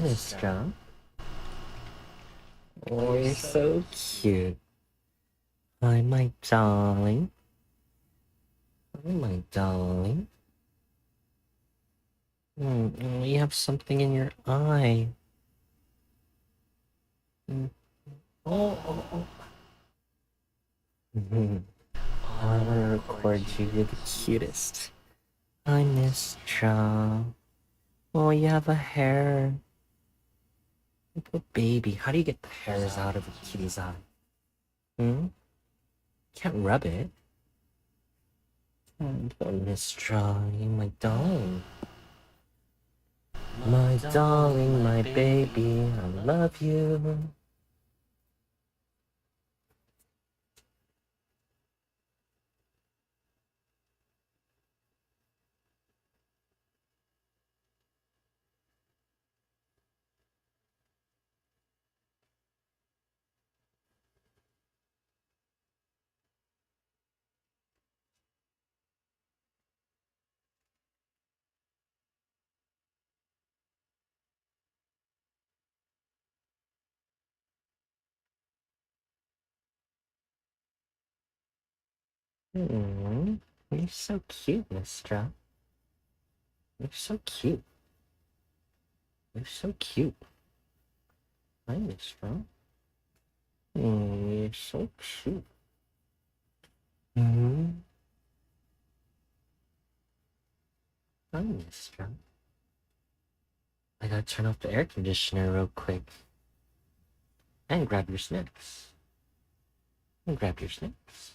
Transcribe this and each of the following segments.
Astra. Oh, you're so cute. Hi, my darling. Hi, my darling. You have something in your eye. Mm. Oh. Oh, I want to record you. You're the cutest. Hi, Mystra. Oh, you have a hair. Little baby. How do you get the hairs out of a kitty's eye? Can't rub it. Oh, Mystra, you my darling. My darling, my baby, I love you. Hmm, you're so cute, Mystra. You're so cute. You're so cute. Hi, Mystra. You're so cute. Hmm. Hi, Mystra. I gotta turn off the air conditioner real quick. And grab your snacks. And grab your snacks.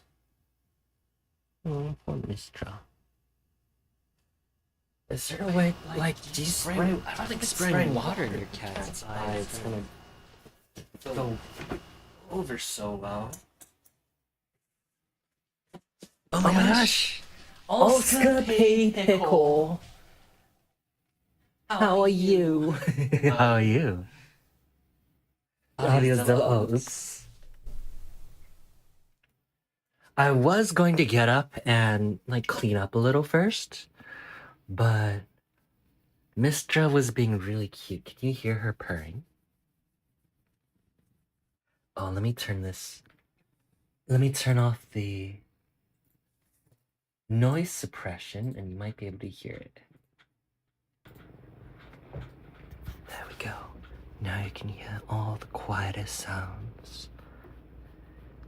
Oh, poor Mystra. Is there a way, like, do you spray? I don't think spraying water in your cat's eye is gonna go over so well. Oh my gosh! Oscar P. Pickle! How are you? How are you? Audio's the oops. I was going to get up and, like, clean up a little first, but Mystra was being really cute. Can you hear her purring? Oh, let me turn this. Let me turn off the noise suppression and you might be able to hear it. There we go. Now you can hear all the quietest sounds.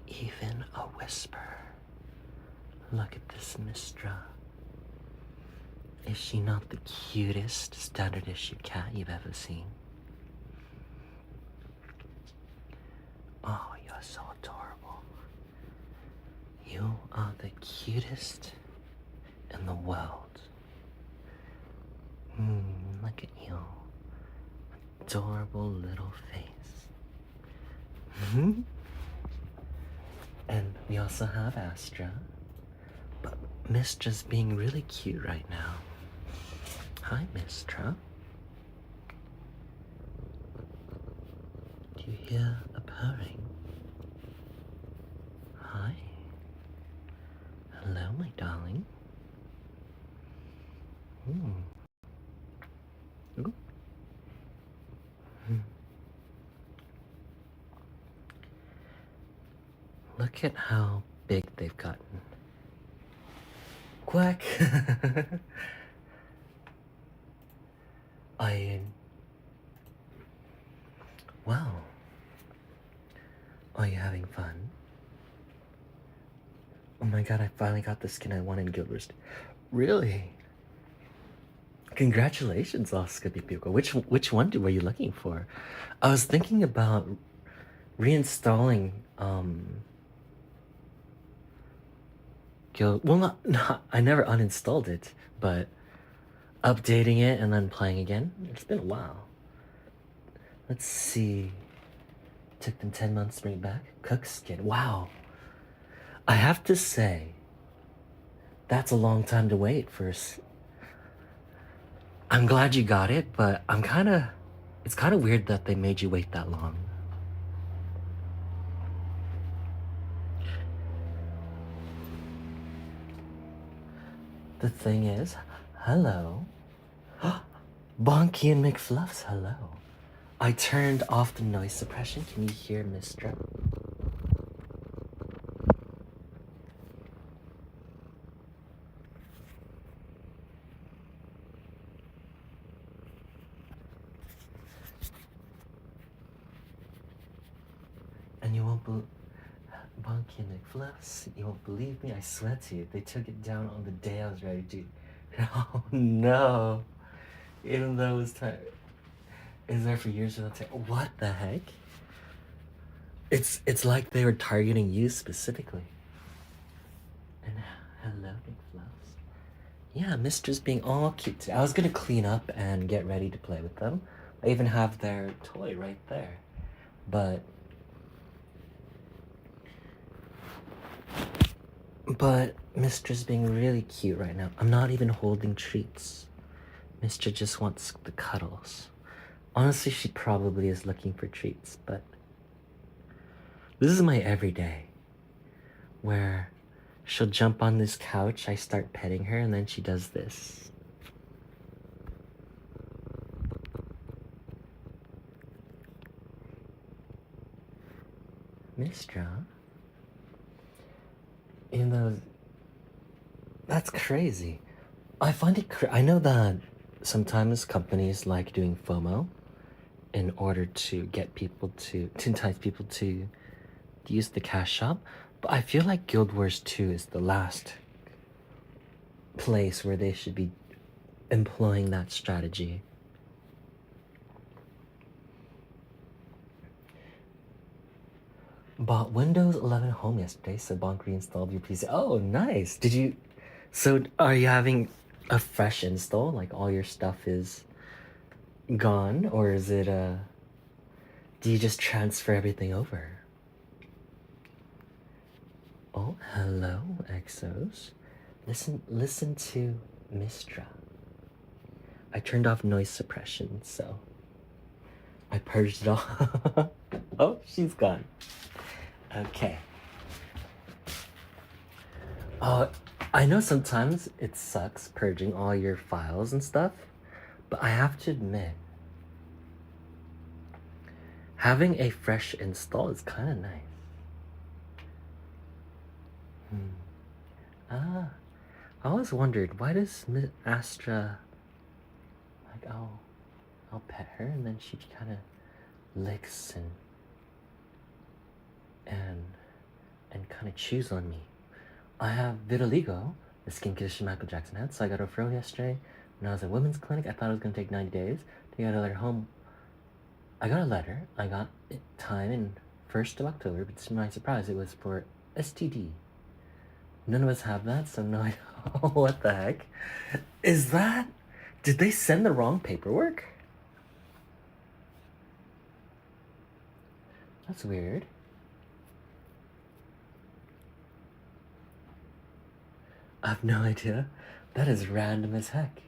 Even a whisper. Look at this Mystra. Is she not the cutest standard issue cat you've ever seen? Oh, you're so adorable. You are the cutest in the world. Look at you. Adorable little face. And we also have Astra. But Mistra's being really cute right now. Hi, Mystra. Do you hear a purring? Hi. Hello, my darling. Ooh. Look at how big they've gotten. Quack! Wow. Are you having fun? Oh my god, I finally got the skin I wanted in Gilbert. Really? Congratulations, Oscar Pipiuko. Which one were you looking for? I was thinking about reinstalling well, not I never uninstalled it, but updating it and then playing again. It's been a while. Let's see. Took them 10 months to bring it back. Cook skin. Wow. I have to say, that's a long time to wait for. I'm glad you got it, but it's kind of weird that they made you wait that long. The thing is, hello. Bonky and McFluffs, hello. I turned off the noise suppression. Can you hear Mystra? And you won't believe, Bunky McFluffs, you won't believe me, I swear to you, they took it down on the day I was ready to. Oh no. Even though it was time. Is there for years without time. What the heck? It's like they were targeting you specifically. And hello, McFluffs. Yeah, Mistress being all cute today. I was gonna clean up and get ready to play with them. I even have their toy right there. But Mistress being really cute right now. I'm not even holding treats. Mistress just wants the cuddles. Honestly, she probably is looking for treats, but this is my everyday. Where she'll jump on this couch, I start petting her, and then she does this. Mistra? You know, that's crazy. I find it I know that sometimes companies like doing FOMO in order to get people to entice people to use the cash shop, but I feel like Guild Wars 2 is the last place where they should be employing that strategy. Bought Windows 11 home yesterday, so Bonk reinstalled your PC. Oh, nice. Did you? So are you having a fresh install? Like all your stuff is gone, or is it do you just transfer everything over? Oh, hello, Exos. Listen to Mystra. I turned off noise suppression, so I purged it all. Oh, she's gone. Okay. I know sometimes it sucks purging all your files and stuff, but I have to admit, having a fresh install is kind of nice. I always wondered, why does Astra, like, I'll pet her and then she kind of licks and kind of chews on me. I have vitiligo, the skin condition Michael Jackson had, so I got a referral yesterday. When I was at women's clinic, I thought it was gonna take 90 days to get a letter home. I got a letter. I got time in 1st of October, but to my surprise, it was for STD. None of us have that, so no, I don't. What the heck? Is that? Did they send the wrong paperwork? That's weird. I have no idea. That is random as heck.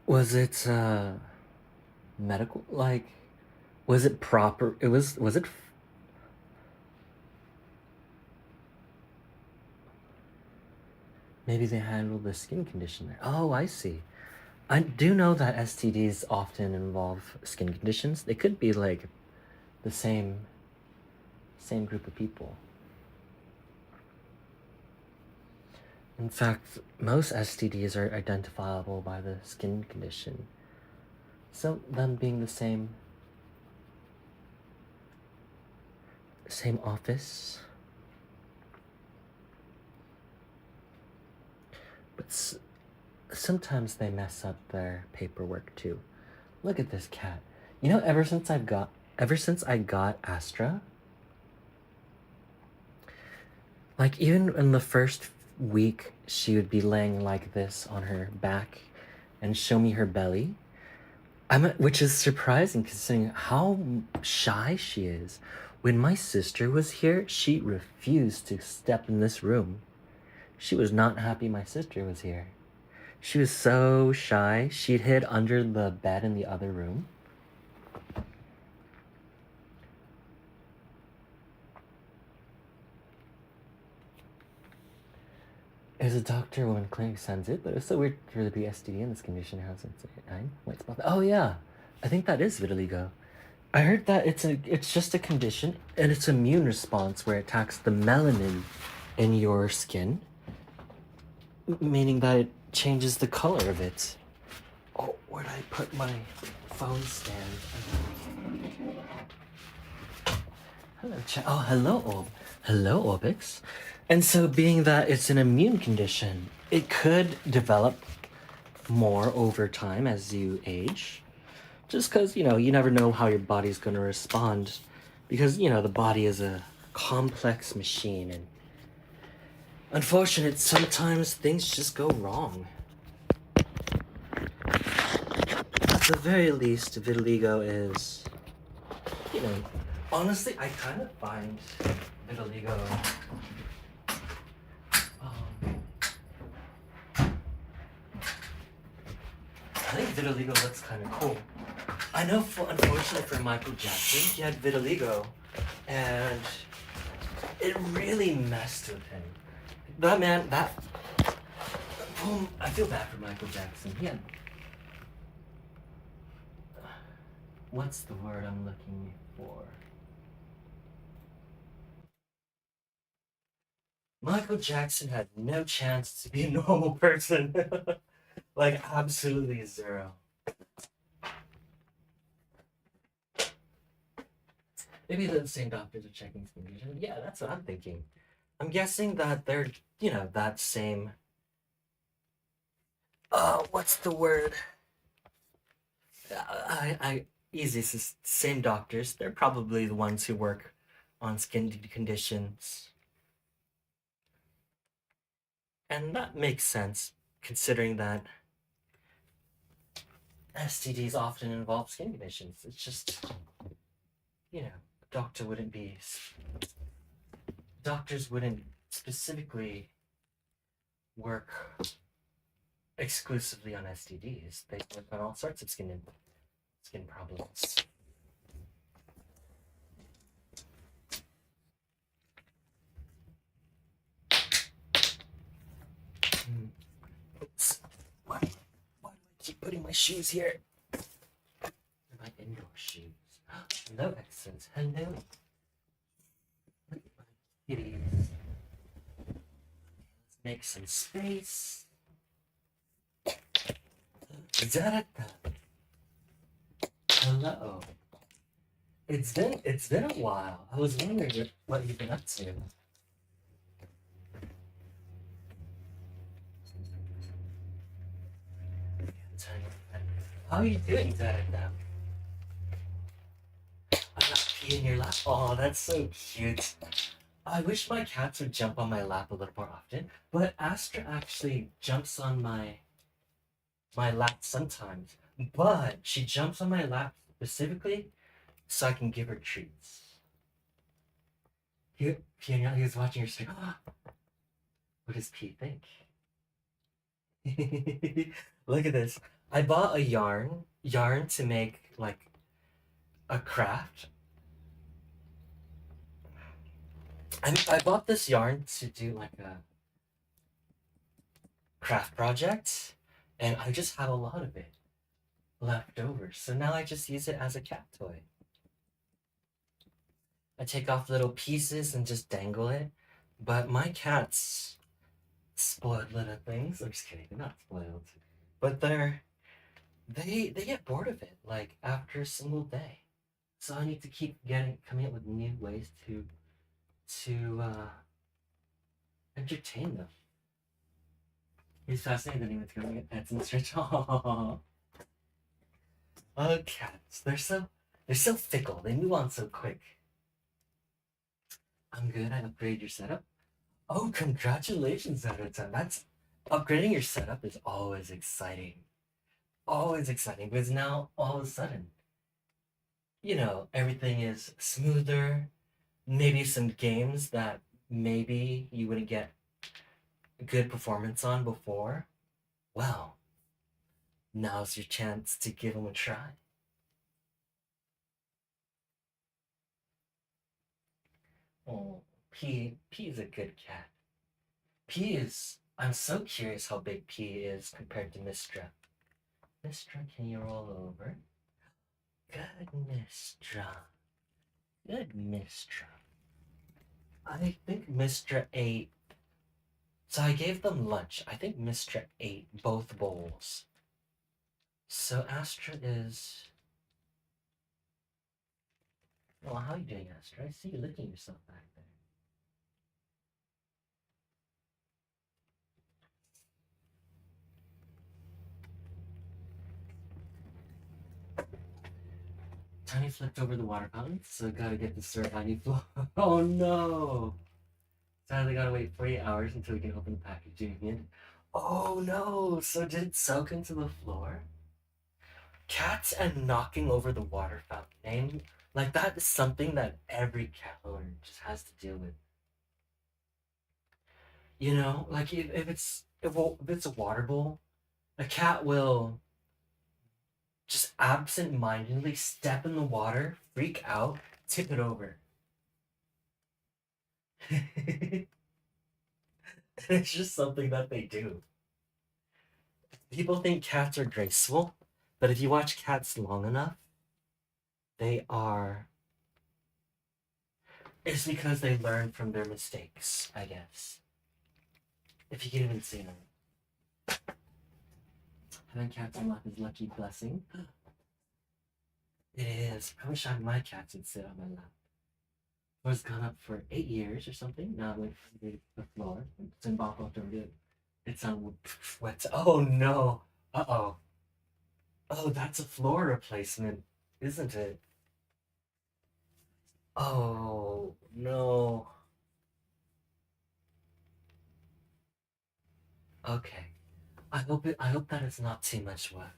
Was it medical? Like, was it proper? Was it? Maybe they handled the skin condition there. Oh, I see. I do know that STDs often involve skin conditions. They could be like the same group of people. In fact, most STDs are identifiable by the skin condition. So them being the same office. But sometimes they mess up their paperwork too. Look at this cat. You know, ever since I got Astra, like even in the first week, she would be laying like this on her back and show me her belly. Which is surprising considering how shy she is. When my sister was here, she refused to step in this room. She was not happy my sister was here. She was so shy. She'd hid under the bed in the other room. As a doctor when clinic sends it, but it's so weird for the BSD in this condition. How's it say? Nine? Wait, spell that. Oh yeah, I think that is vitiligo. I heard that it's just a condition and it's immune response where it attacks the melanin in your skin, meaning that it changes the color of it. Oh, where'd I put my phone stand? Hello, chat. Oh, hello, Orbix. And so, being that it's an immune condition, it could develop more over time as you age. Just because, you never know how your body's going to respond. Because, the body is a complex machine. And unfortunate, sometimes things just go wrong. At the very least, vitiligo is, honestly, I kind of find vitiligo. I think vitiligo looks kind of cool. I know, unfortunately for Michael Jackson, he had vitiligo, and it really messed with him. That man, I feel bad for Michael Jackson. He had, what's the word I'm looking for? Michael Jackson had no chance to be a normal person. Like, absolutely zero. Maybe the same doctors are checking his condition. Yeah, that's what I'm thinking. I'm guessing that they're, that same. What's the word? Easy. It's the same doctors. They're probably the ones who work on skin conditions. And that makes sense, considering that STDs often involve skin conditions. It's just, doctor wouldn't be. Doctors wouldn't specifically work exclusively on STDs. They work on all sorts of skin problems. Oops. Why do I keep putting my shoes here? They're my indoor shoes. Hello, excellence. Hello. Look at my kitties. Let's make some space. Da-da-da. Hello. It's been a while. I was wondering what you've been up to. How are you doing, Da-da-da? I got pee in your lap. Oh, that's so cute. I wish my cats would jump on my lap a little more often, but Astra actually jumps on my lap sometimes. But she jumps on my lap specifically so I can give her treats. He was watching your stream. What does P think? Look at this. I bought a yarn to make like a craft. I bought this yarn to do like a craft project, and I just have a lot of it left over. So now I just use it as a cat toy. I take off little pieces and just dangle it. But my cats, spoiled little things. I'm just kidding. They're not spoiled, but they get bored of it like after a single day. So I need to keep coming up with new ways to entertain them. He's fascinated with going at pets and stretch. Oh, cats. They're so fickle. They move on so quick. I'm good. I upgrade your setup. Oh, congratulations, Everton. That's upgrading your setup is always exciting. Always exciting because now all of a sudden, everything is smoother. Maybe some games that maybe you wouldn't get good performance on before. Well, now's your chance to give them a try. Oh, P is a good cat. P is I'm so curious how big P is compared to Mystra. Mystra, can you roll over? Good Mystra. Good Mystra. I think Mystra ate. So I gave them lunch. I think Mystra ate both bowls. So Astra is. Well, how are you doing, Astra? I see you licking yourself back there. Tiny flipped over the water fountain, so gotta get the syrup Tiny flow. Oh no! Sadly, gotta wait 48 hours until we can open the packaging again. Oh no! So did it soak into the floor? Cats and knocking over the water fountain. Like, that is something that every cat owner just has to deal with. You know, like if it's a water bowl, a cat will just absent-mindedly step in the water, freak out, tip it over. It's just something that they do. People think cats are graceful, but if you watch cats long enough, they are. It's because they learn from their mistakes, I guess. If you can even see them. Having cats in lap is lucky blessing. It is. I wish my cats would sit on my lap. It was gone up for 8 years or something. Now it went to the floor. It's in Bop over it. It's on wet. Oh no. Uh oh. Oh, that's a floor replacement, isn't it? Oh no. Okay. I hope that it's not too much work.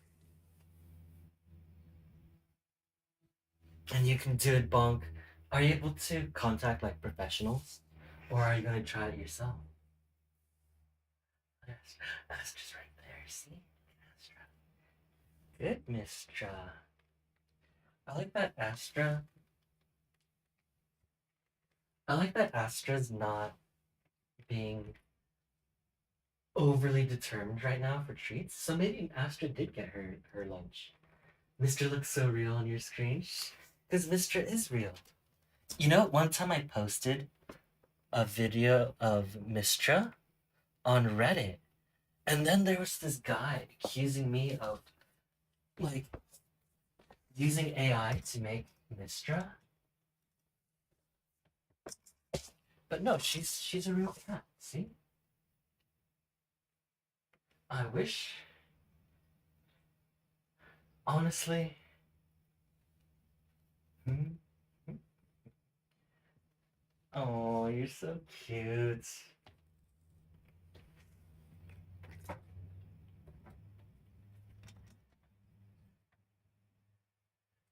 And you can do it, Bonk. Are you able to contact like professionals? Or are you gonna try it yourself? Astra's right there, see? Astra. Good Mystra. I like that Astra. I like that Astra's not being overly determined right now for treats. So maybe Astra did get her lunch. Mr. looks so real on your screen. Because Mr. is real. You know, one time I posted a video of Mystra on Reddit. And then there was this guy accusing me of like using AI to make Mystra. But no, she's a real cat. See? I wish honestly. Hmm? Oh, you're so cute.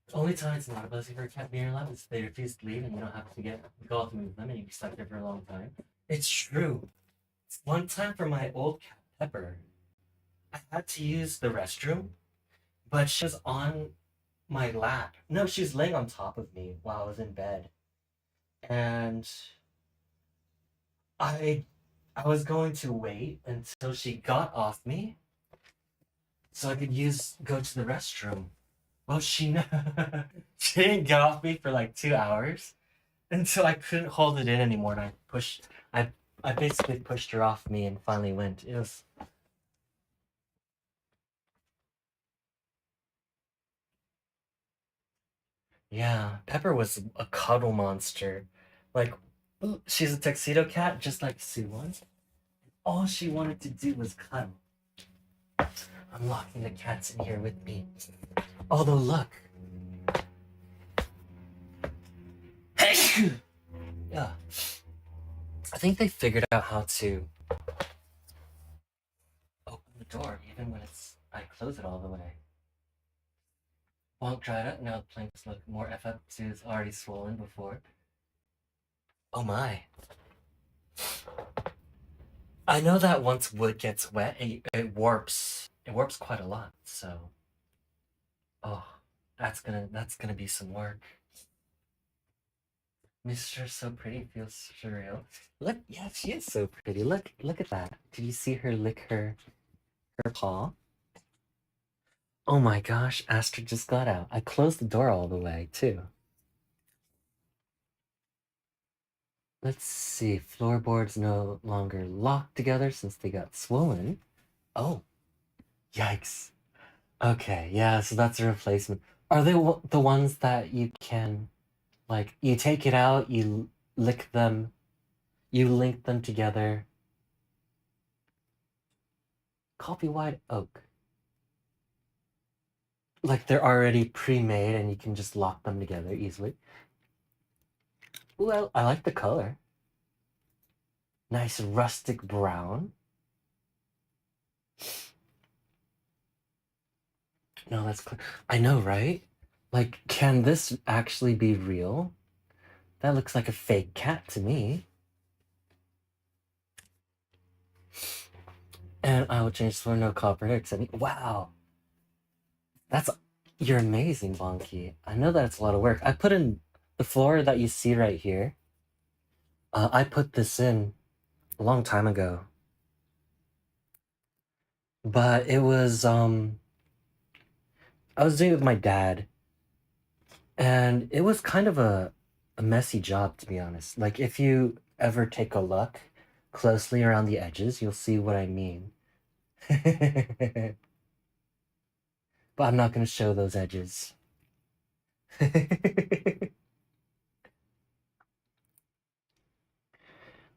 The only time it's not a blessing for a cat being in your lap is if they refuse to leave and you don't have to go off and move them and you can stuck there for a long time. It's true. One time for my old cat Pepper, I had to use the restroom, but she was on my lap. No, she was laying on top of me while I was in bed. And I I was going to wait until she got off me so I could go to the restroom. Well, she didn't get off me for like 2 hours until I couldn't hold it in anymore, and I I basically pushed her off me and finally went. It was Yeah. Pepper was a cuddle monster, like she's a tuxedo cat, just like Sue was. All she wanted to do was cuddle. I'm locking the cats in here with me. Although look, yeah, I think they figured out how to open the door even when I close it all the way. Won't dried up, now the planks look more F up. Sue's already swollen before. Oh my. I know that once wood gets wet, it warps. It warps quite a lot, so. Oh, that's gonna be some work. Mystra so pretty, feels surreal. Look, yeah, she is so pretty. Look at that. Did you see her lick her paw? Oh my gosh, Astra just got out. I closed the door all the way, too. Let's see, floorboards no longer locked together since they got swollen. Oh, yikes. Okay, yeah, so that's a replacement. Are they the ones that you can, like, you take it out, you lick them, you link them together? Coffee white oak. Like they're already pre-made and you can just lock them together easily. Ooh, I like the color. Nice rustic brown. No, that's clear. I know, right? Like, can this actually be real? That looks like a fake cat to me. And I will change for no copper wow. That's you're amazing, Bonky. I know that's a lot of work. I put in the floor that you see right here. I put this in a long time ago. But it was I was doing it with my dad. And it was kind of a messy job, to be honest. Like, if you ever take a look closely around the edges, you'll see what I mean. But I'm not going to show those edges.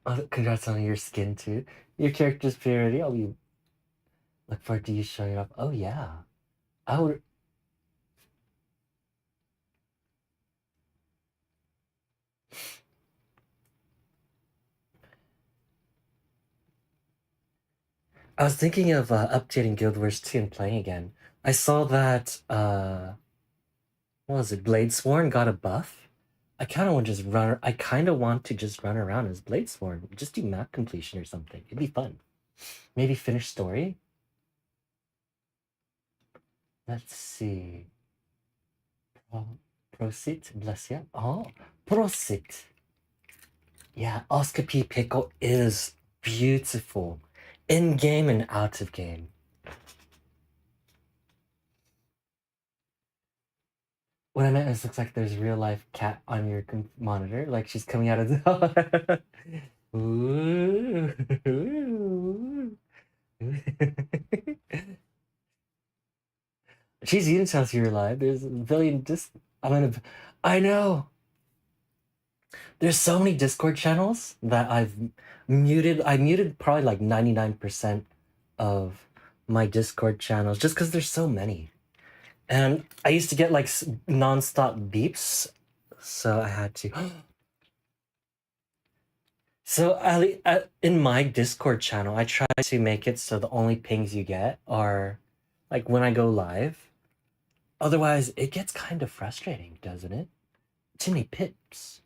Oh, congrats on your skin, too. Your character's purity. I'll be look forward to you showing up. Oh, yeah. I would. I was thinking of updating Guild Wars 2 and playing again. I saw that what was it? Bladesworn got a buff. I kind of want to just run around as Bladesworn. Just do map completion or something. It'd be fun. Maybe finish story. Let's see. Prosit, bless you. Oh, prosit. Yeah, Oscar P. Pickle is beautiful. In game and out of game. What I meant is, looks like there's real life cat on your monitor. Like she's coming out of the. Ooh. She's even tells you're alive. There's a billion I know. There's so many Discord channels that I've muted. I muted probably like 99% of my Discord channels just because there's so many. And I used to get like non-stop beeps, so I had to. So in my Discord channel, I try to make it so the only pings you get are like when I go live. Otherwise, it gets kind of frustrating, doesn't it? Too many pips.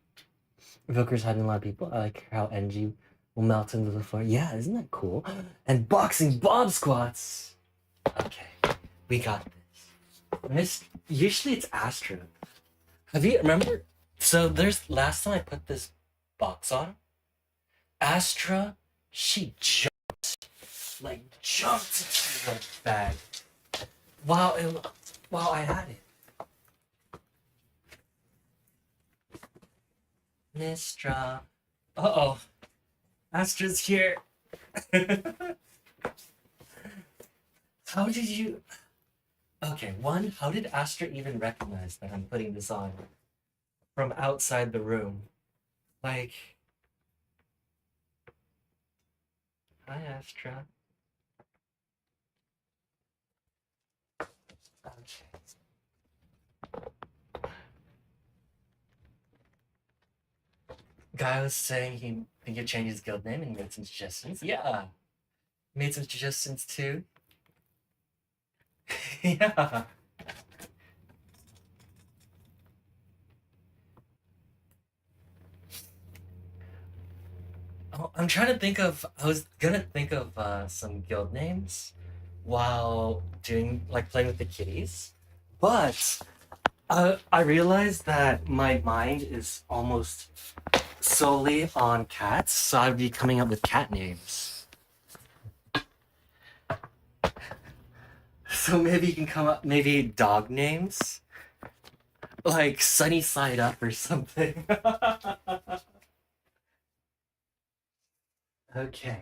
Evoker's hiding a lot of people. I like how NG will melt into the floor. Yeah, isn't that cool? And boxing bomb squats. Okay, we got this. Usually it's Astra. Have you remember? So there's last time I put this box on, Astra, she jumped into the bag while I had it. Mystra. Uh-oh. Astra's here. How did you... Okay, one, how did Astra even recognize that I'm putting this on from outside the room? Like... Hi, Astra. Okay. Guy was saying he could change his guild name and made some suggestions. Yeah. Made some suggestions too. Yeah. Oh, I'm trying to think of. I was gonna think of some guild names while doing like playing with the kitties, but I realized that my mind is almost solely on cats, so I'd be coming up with cat names. So maybe you can come up, maybe dog names? Like Sunny Side Up or something. Okay.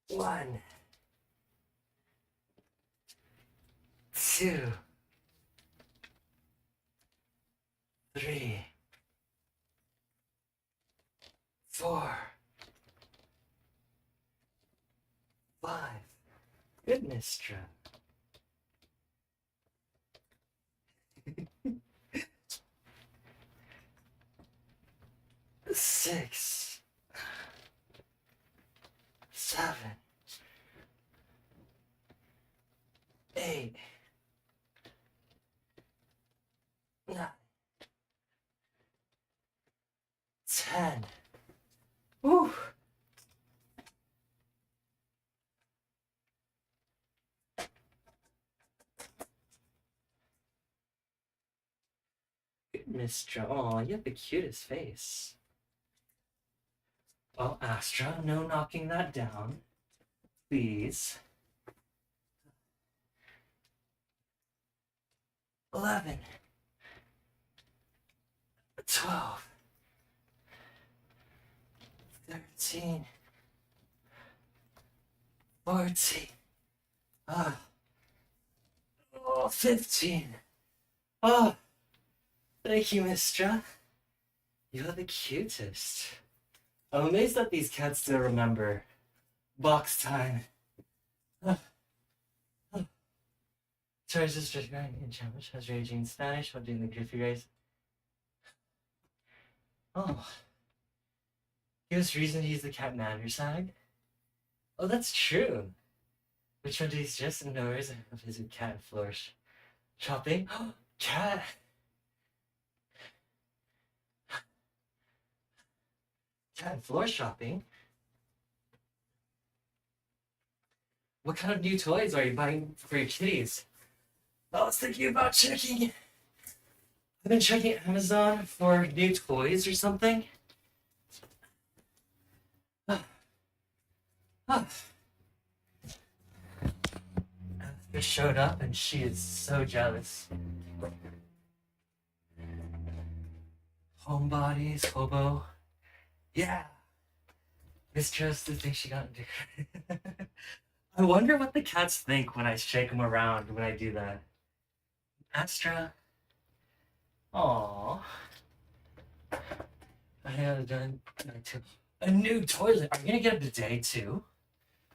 1, 2, 3, 4, 5. Good, Mistra. 6, 7, 8, 9, 10. Woo! Good, Mistra. Aw, you have the cutest face. Well, Astra, no knocking that down. Please. 11, 12, 13, 14, oh, 15. Oh, thank you, Mistra. You're the cutest. I'm amazed that these cats still remember box time. Sorry, sister, in Spanish. How's raging in Spanish? What doing the goofy race? Oh, give us reason to use the cat manager side. Oh, that's true. Which one do you suggest? No worries. I visit cat and flourish. Shopping? Cat! Cat and floor shopping? What kind of new toys are you buying for your kitties? I was thinking about checking. I've been checking Amazon for new toys or something. Astra showed up and she is so jealous. Homebodies, hobo. Yeah. Mistrust the thing she got into. I wonder what the cats think when I shake them around when I do that. Astra. Aww. I have done too. A new toilet. Are you gonna get a bidet too?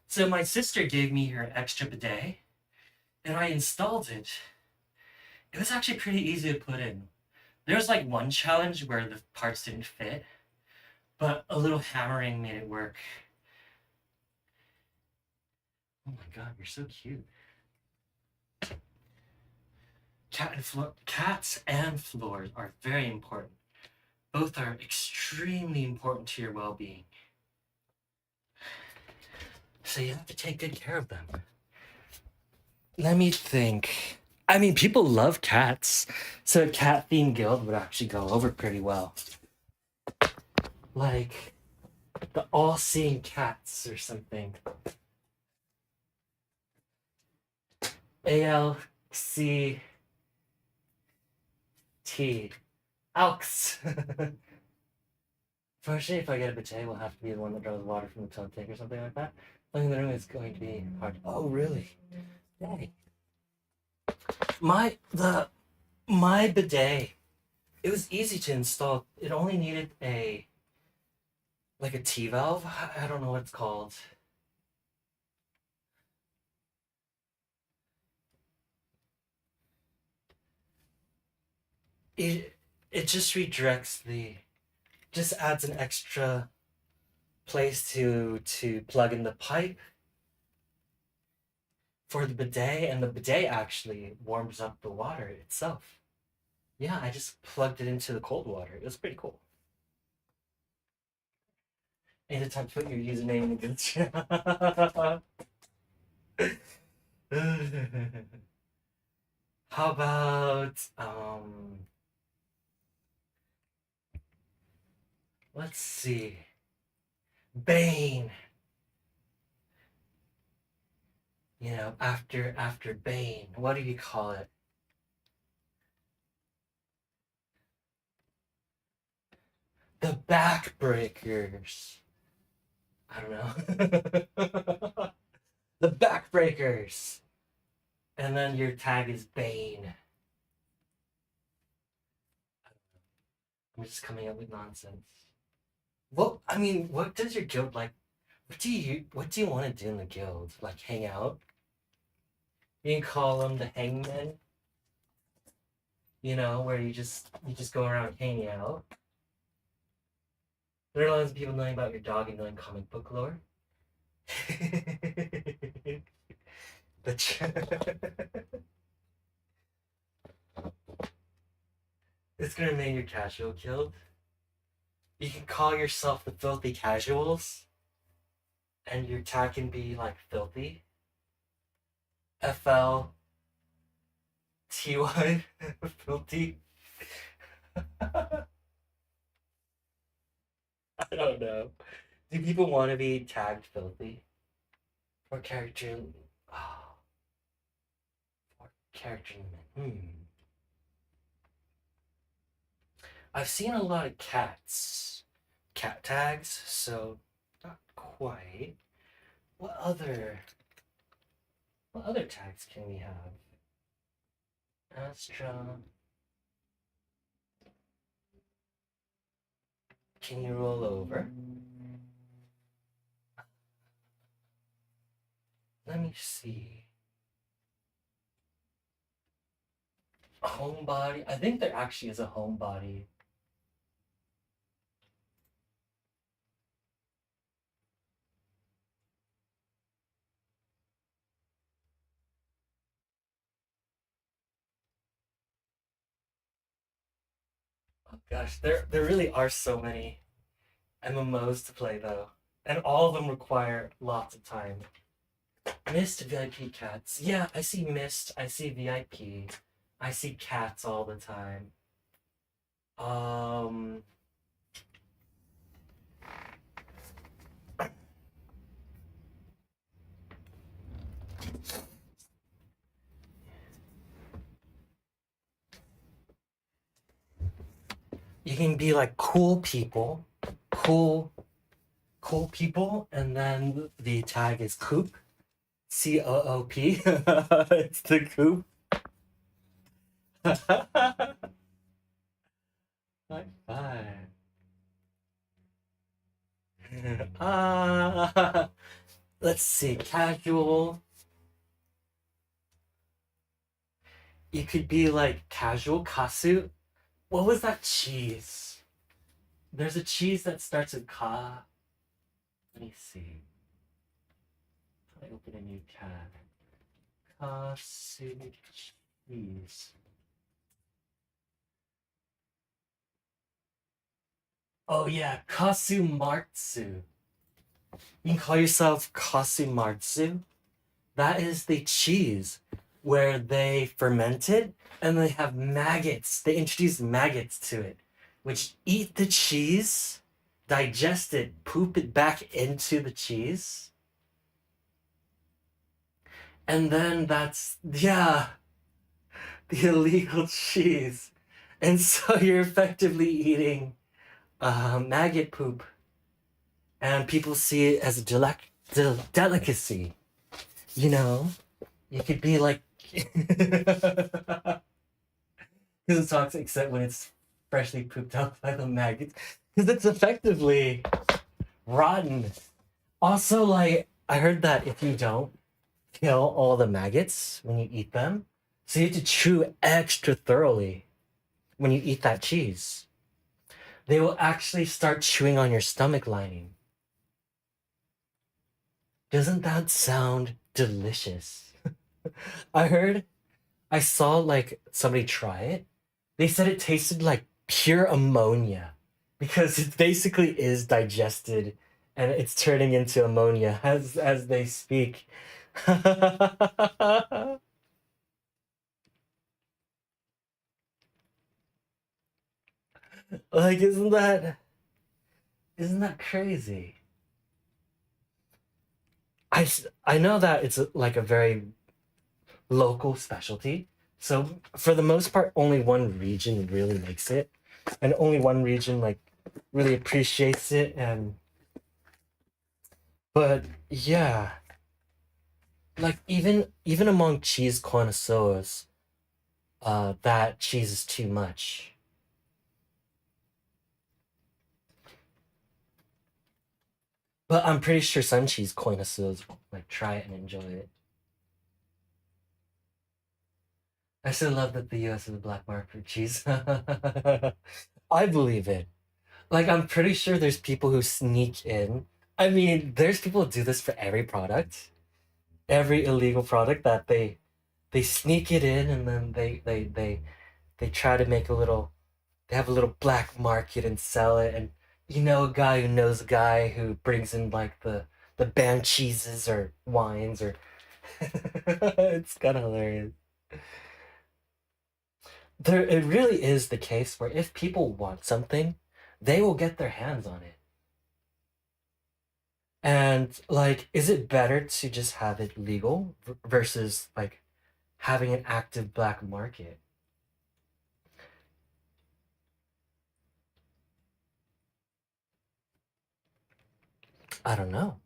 So my sister gave me her extra bidet, and I installed it. It was actually pretty easy to put in. There was like one challenge where the parts didn't fit, but a little hammering made it work. Oh my god, you're so cute. Cats and floors are very important. Both are extremely important to your well-being. So you have to take good care of them. Let me think. I mean, people love cats, so a cat themed guild would actually go over pretty well. Like the all seeing cats or something. ALCT. Alks. Fortunately, if I get a bidet, we'll have to be the one that draws water from the tub tank or something like that. Filling the room is going to be hard. Oh, really? Dang. My bidet, it was easy to install. It only needed a like a T valve. I don't know what it's called. It it just redirects just adds an extra place to plug in the pipe for the bidet, and the bidet actually warms up the water itself. Yeah, I just plugged it into the cold water. It was pretty cool. Anytime to put your username in the good chat. How about let's see. Bane. You know, after Bane. What do you call it? The backbreakers. I don't know. The backbreakers. And then your tag is Bane. I'm just coming up with nonsense. Well, I mean, what does your guild like? What do you want to do in the guild? Like hang out? You can call them the hangmen. You know, where you just go around hanging out. There are lots of people knowing about your dog and knowing comic book lore. It's gonna make your casual guild. You can call yourself the Filthy Casuals, and your tag can be like filthy. FLTY, filthy. I don't know. Do people want to be tagged filthy? Or character? Oh, or character limit. I've seen a lot of cat tags, so not quite. What other what other tags can we have? Astra. Can you roll over? Let me see. Homebody. I think there actually is a homebody. Oh gosh, there really are so many MMOs to play though. And all of them require lots of time. Mist VIP cats. Yeah, I see Mist, I see VIP. I see cats all the time. Um you can be like cool cool people, and then the tag is Coop. COOP. It's the Coop. High five. Let's see. Casual. You could be like casual kasu. What was that cheese? There's a cheese that starts with ka. Let me see. I open a new tab. Kasu cheese. Oh yeah, Kasumartsu. You can call yourself Kasumartsu. That is the cheese where they ferment it and they have maggots. They introduce maggots to it, which eat the cheese, digest it, poop it back into the cheese. And then that's, yeah, the illegal cheese. And so you're effectively eating maggot poop. And people see it as a delicacy. You know? You could be like, because it's toxic except when it's freshly pooped out by the maggots. Because it's effectively rotten. Also, like, I heard that if you don't kill all the maggots when you eat them, so you have to chew extra thoroughly when you eat that cheese. They will actually start chewing on your stomach lining. Doesn't that sound delicious? I saw like somebody try it. They said it tasted like pure ammonia because it basically is digested and it's turning into ammonia as they speak. Like, isn't that crazy? I know that it's like a very local specialty. So for the most part, only one region really makes it, and only one region like really appreciates it. And but yeah, like even among cheese connoisseurs, that cheese is too much. But I'm pretty sure some cheese connoisseurs like try it and enjoy it. I still love that the U.S. is a black market for cheese. I believe it. Like I'm pretty sure there's people who sneak in. I mean, there's people who do this for every product, every illegal product that they sneak it in and then they try to make a little they have a little black market and sell it. And you know a guy who knows a guy who brings in like the banned cheeses or wines or it's kind of hilarious. There it really is the case where if people want something, they will get their hands on it. And like, is it better to just have it legal versus like having an active black market? I don't know.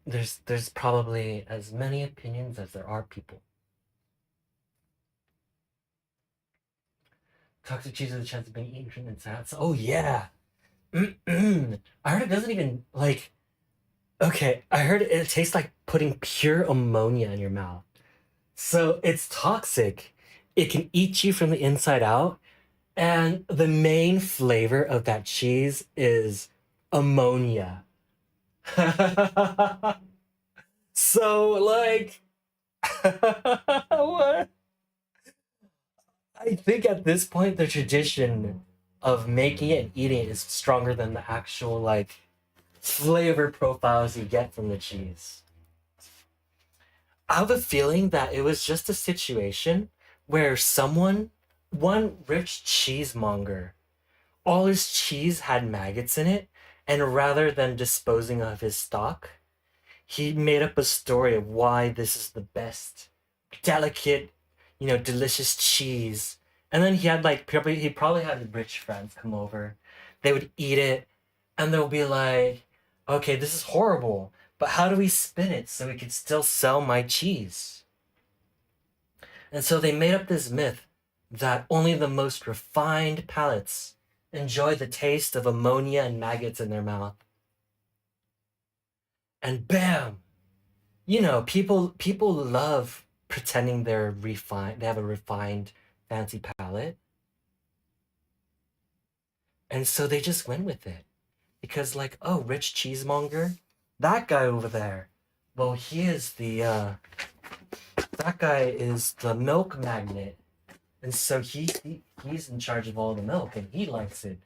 There's probably as many opinions as there are people. Toxic cheese has a chance of being eaten in salads. Oh yeah. I heard it doesn't even like. Okay, I heard it tastes like putting pure ammonia in your mouth. So it's toxic. It can eat you from the inside out. And the main flavor of that cheese is ammonia. So, like, what? I think at this point, the tradition of making it and eating it is stronger than the actual, like, flavor profiles you get from the cheese. I have a feeling that it was just a situation where one rich cheesemonger, all his cheese had maggots in it, and rather than disposing of his stock, he made up a story of why this is the best, delicate, delicious cheese. And then he probably had rich friends come over. They would eat it, and they'll be like, "Okay, this is horrible, but how do we spin it so we can still sell my cheese?" And so they made up this myth that only the most refined palates enjoy the taste of ammonia and maggots in their mouth. And bam, people love pretending they have a refined, fancy palate, and so they just went with it because, like, oh, rich cheesemonger, that guy over there. Well, that guy is the milk magnet, and so he's in charge of all the milk, and he likes it.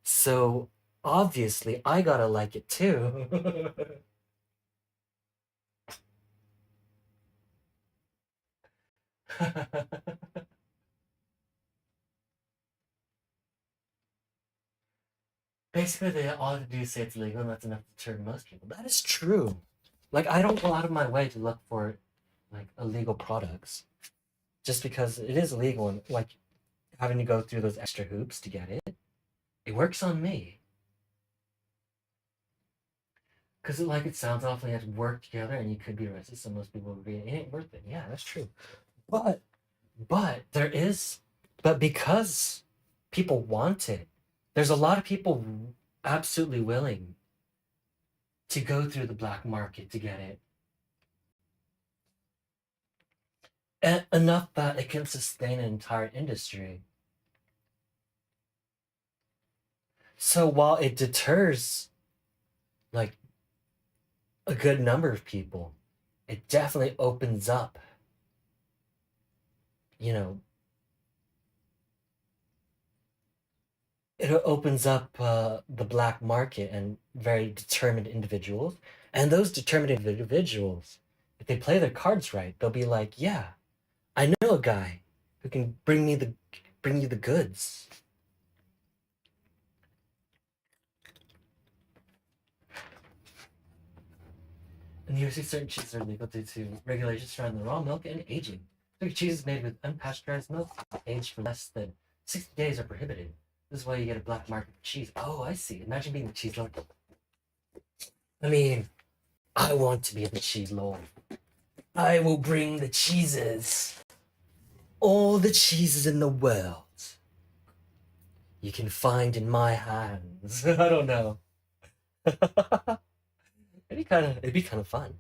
So obviously, I gotta like it too. Basically, they all have to do is say it's legal, and that's enough to turn most people. That is true. Like, I don't go out of my way to look for like illegal products just because it is illegal and like having to go through those extra hoops to get it. It works on me because it sounds awful. You have to work together, and you could be arrested. So most people would be. It ain't worth it. Yeah, that's true. But but there is, but because people want it, there's a lot of people absolutely willing to go through the black market to get it. Enough that it can sustain an entire industry. So while it deters like a good number of people, it definitely opens up, you know, it opens up the black market and very determined individuals. And those determined individuals, if they play their cards right, they'll be like, yeah, I know a guy who can bring you the goods. In the USA, certain cheeses are legal due to regulations surrounding the raw milk and aging. Certain cheeses made with unpasteurized milk aged for less than 60 days are prohibited. This is why you get a black market cheese. Oh, I see. Imagine being the cheese lord. I mean, I want to be the cheese lord. I will bring the cheeses. All the cheeses in the world you can find in my hands. I don't know. It'd be kind of fun.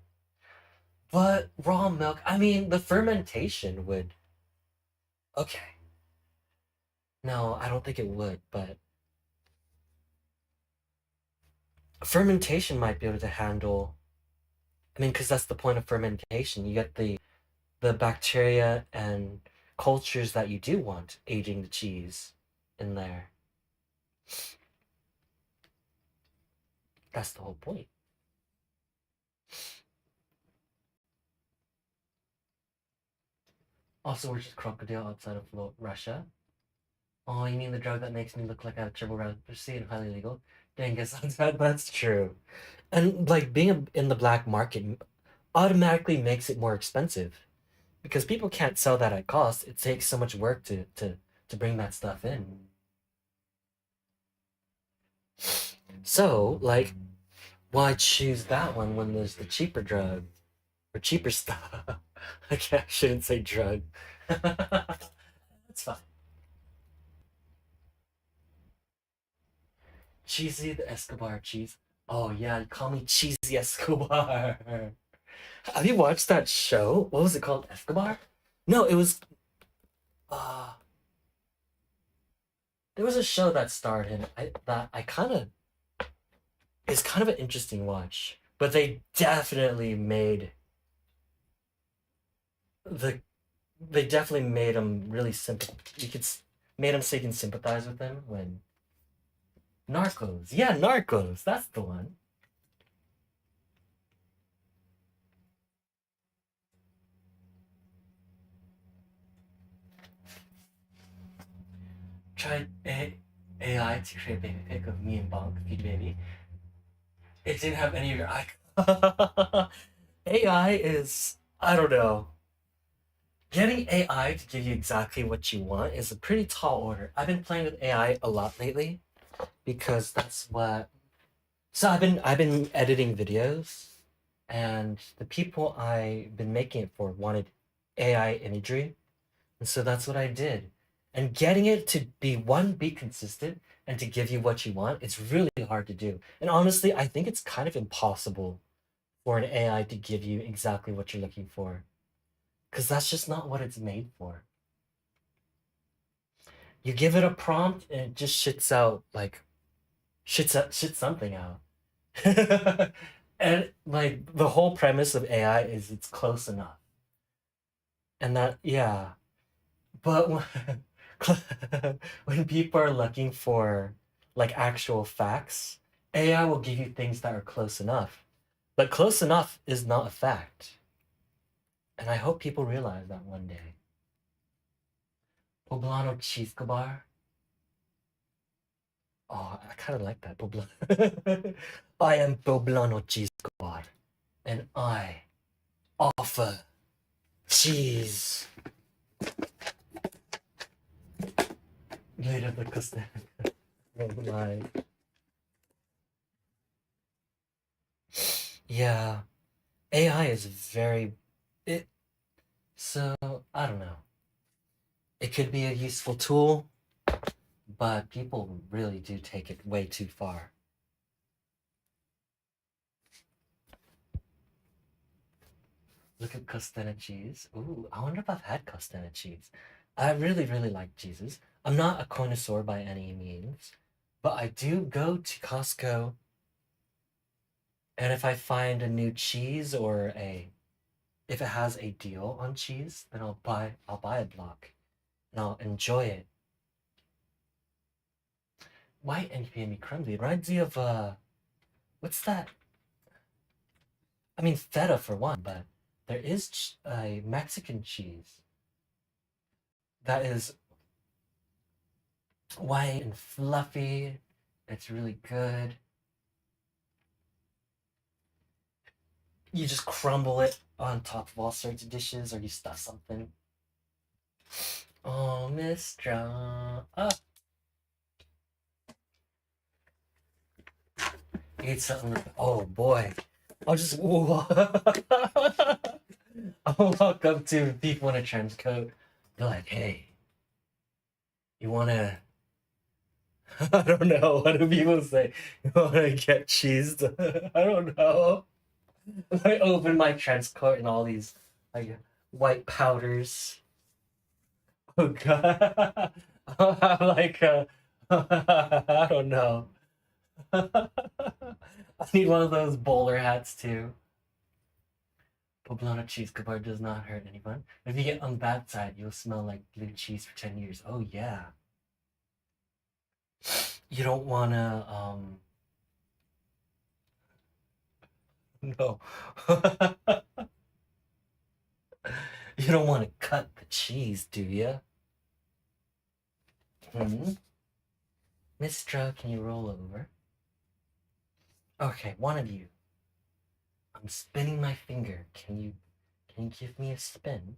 But raw milk, I mean, the fermentation would. Okay. No, I don't think it would, but fermentation might be able to handle. I mean, because that's the point of fermentation. You get the bacteria and cultures that you do want aging the cheese in there. That's the whole point. Also, we're just crocodile outside of Russia. Oh, you mean the drug that makes me look like I have triple residency and highly legal? Dang, guess that's true. And like being in the black market automatically makes it more expensive because people can't sell that at cost. It takes so much work to bring that stuff in. So, like, why choose that one when there's the cheaper drug or cheaper stuff? Okay, I shouldn't say drug. That's fine. Cheesy the Escobar cheese. Oh yeah, call me Cheesy Escobar. Have you watched that show? What was it called? Escobar? No, it was uh there was a show that starred him. I kind of it's kind of an interesting watch. But the they definitely made him really simple. Made him so you can sympathize with him when Narcos. Yeah, Narcos. That's the one. Tried AI to create a baby pic of me and Bonk, feed baby. It didn't have any of your icons. AI is, I don't know. Getting AI to give you exactly what you want is a pretty tall order. I've been playing with AI a lot lately because that's what. So I've been editing videos, and the people I've been making it for wanted AI imagery, and so that's what I did. And getting it to be consistent and to give you what you want, it's really hard to do. And honestly, I think it's kind of impossible for an AI to give you exactly what you're looking for. Because that's just not what it's made for. You give it a prompt and it just shits something out. And like the whole premise of AI is it's close enough. And that yeah. But when people are looking for like actual facts, AI will give you things that are close enough. But close enough is not a fact. And I hope people realize that one day. Poblano cheese bar. Oh, I kind of like that. Poblano. I am Poblano cheese bar, and I offer cheese. Made of the custard. Oh my. Yeah, AI is very it. So I don't know. It could be a useful tool, but people really do take it way too far. Look at custard cheese. Ooh, I wonder if I've had custard cheese. I really, really like cheeses. I'm not a connoisseur by any means, but I do go to Costco, and if I find a new cheese or a if it has a deal on cheese, then I'll buy a block and I'll enjoy it. White and creamy crumbly. It reminds me of what's that? I mean, feta for one, but there is a Mexican cheese that is white and fluffy. It's really good. You just crumble it on top of all sorts of dishes, or you stuff something. Oh, Mystra. Ah, eat something. Oh boy. I'll just. I'll walk up to people in a trench coat. They're like, "Hey, you wanna?" I don't know. What do people say? You wanna get cheesed? I don't know. I open my trench coat and all these like white powders. Oh god. like I don't know. I need one of those bowler hats too. Poblano cheese kebab does not hurt anyone. If you get on the bad side, you'll smell like blue cheese for 10 years. Oh yeah. You don't wanna no. You don't wanna cut the cheese, do you? Hmm? Mistra, can you roll over? Okay, one of you. I'm spinning my finger. Can you give me a spin?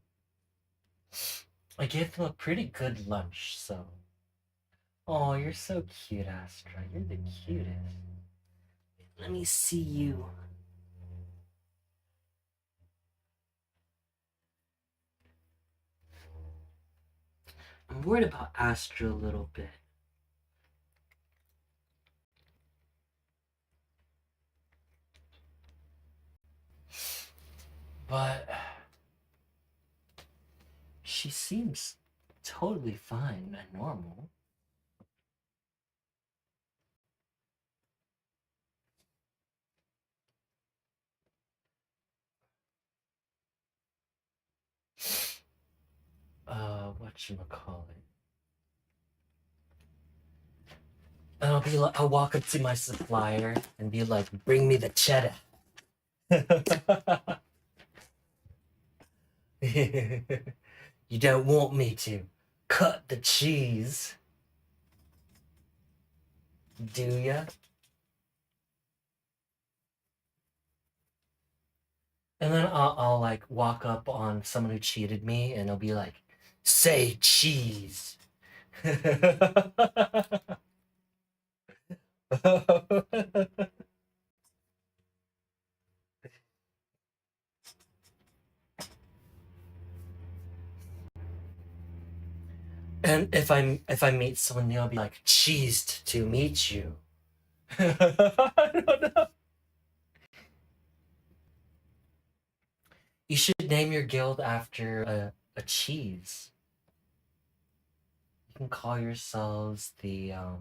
I gave them a pretty good lunch, so. Oh, you're so cute, Astra. You're the cutest. Let me see you. I'm worried about Astra a little bit. But she seems totally fine and normal. Whatchamacallit? I'll walk up to my supplier and be like, bring me the cheddar. You don't want me to cut the cheese, do ya? And then I'll like walk up on someone who cheated me and I'll be like, say cheese. And if I meet someone new, I'll be like, cheesed to meet you. I don't know. You should name your guild after a cheese. You can call yourselves the I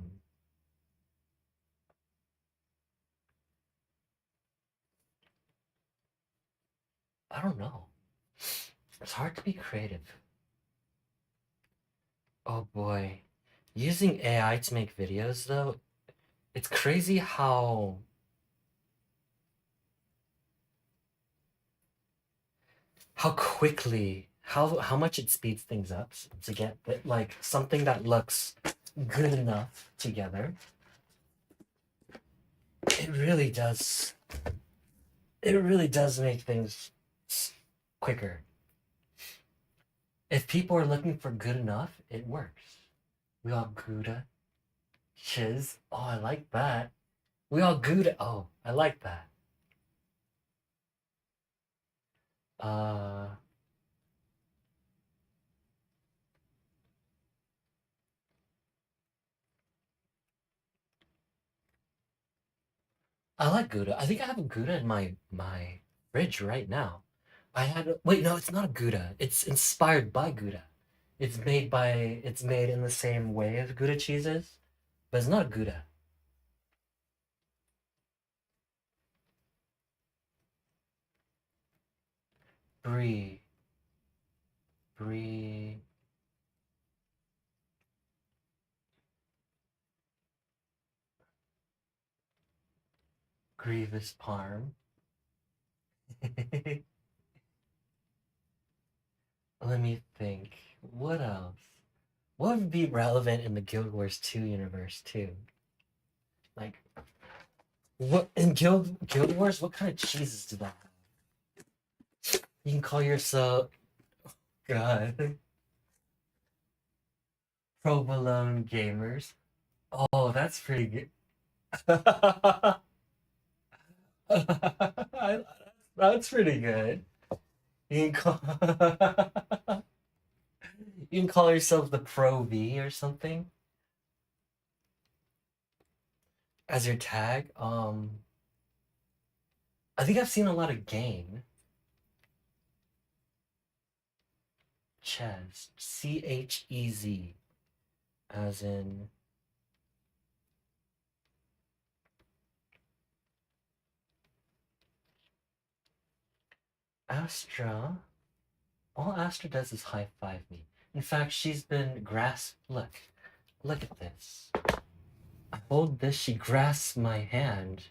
don't know. It's hard to be creative. Oh boy. Using AI to make videos though, it's crazy how quickly how much it speeds things up to get like something that looks good enough together. It really does. It really does make things quicker. If people are looking for good enough, it works. We all Gouda. Chiz. Oh, I like that. We all Gouda. Oh, I like that. Uh, I like Gouda. I think I have a Gouda in my fridge right now. I had wait, no, it's not a Gouda. It's inspired by Gouda. It's made in the same way as Gouda cheese is, but it's not a Gouda. Brie, Brie, Grievous Parm. Let me think. What else? What would be relevant in the Guild Wars 2 universe too? Like, what in Guild Wars? What kind of cheeses do that have? You can call yourself God provolone gamers. Oh, that's pretty good. That's pretty good. You can call you can call yourself the Pro V or something as your tag. I think I've seen a lot of game Chez, Chez, as in Astra. All Astra does is high five me. In fact, she's been look at this. I hold this, she grasps my hand,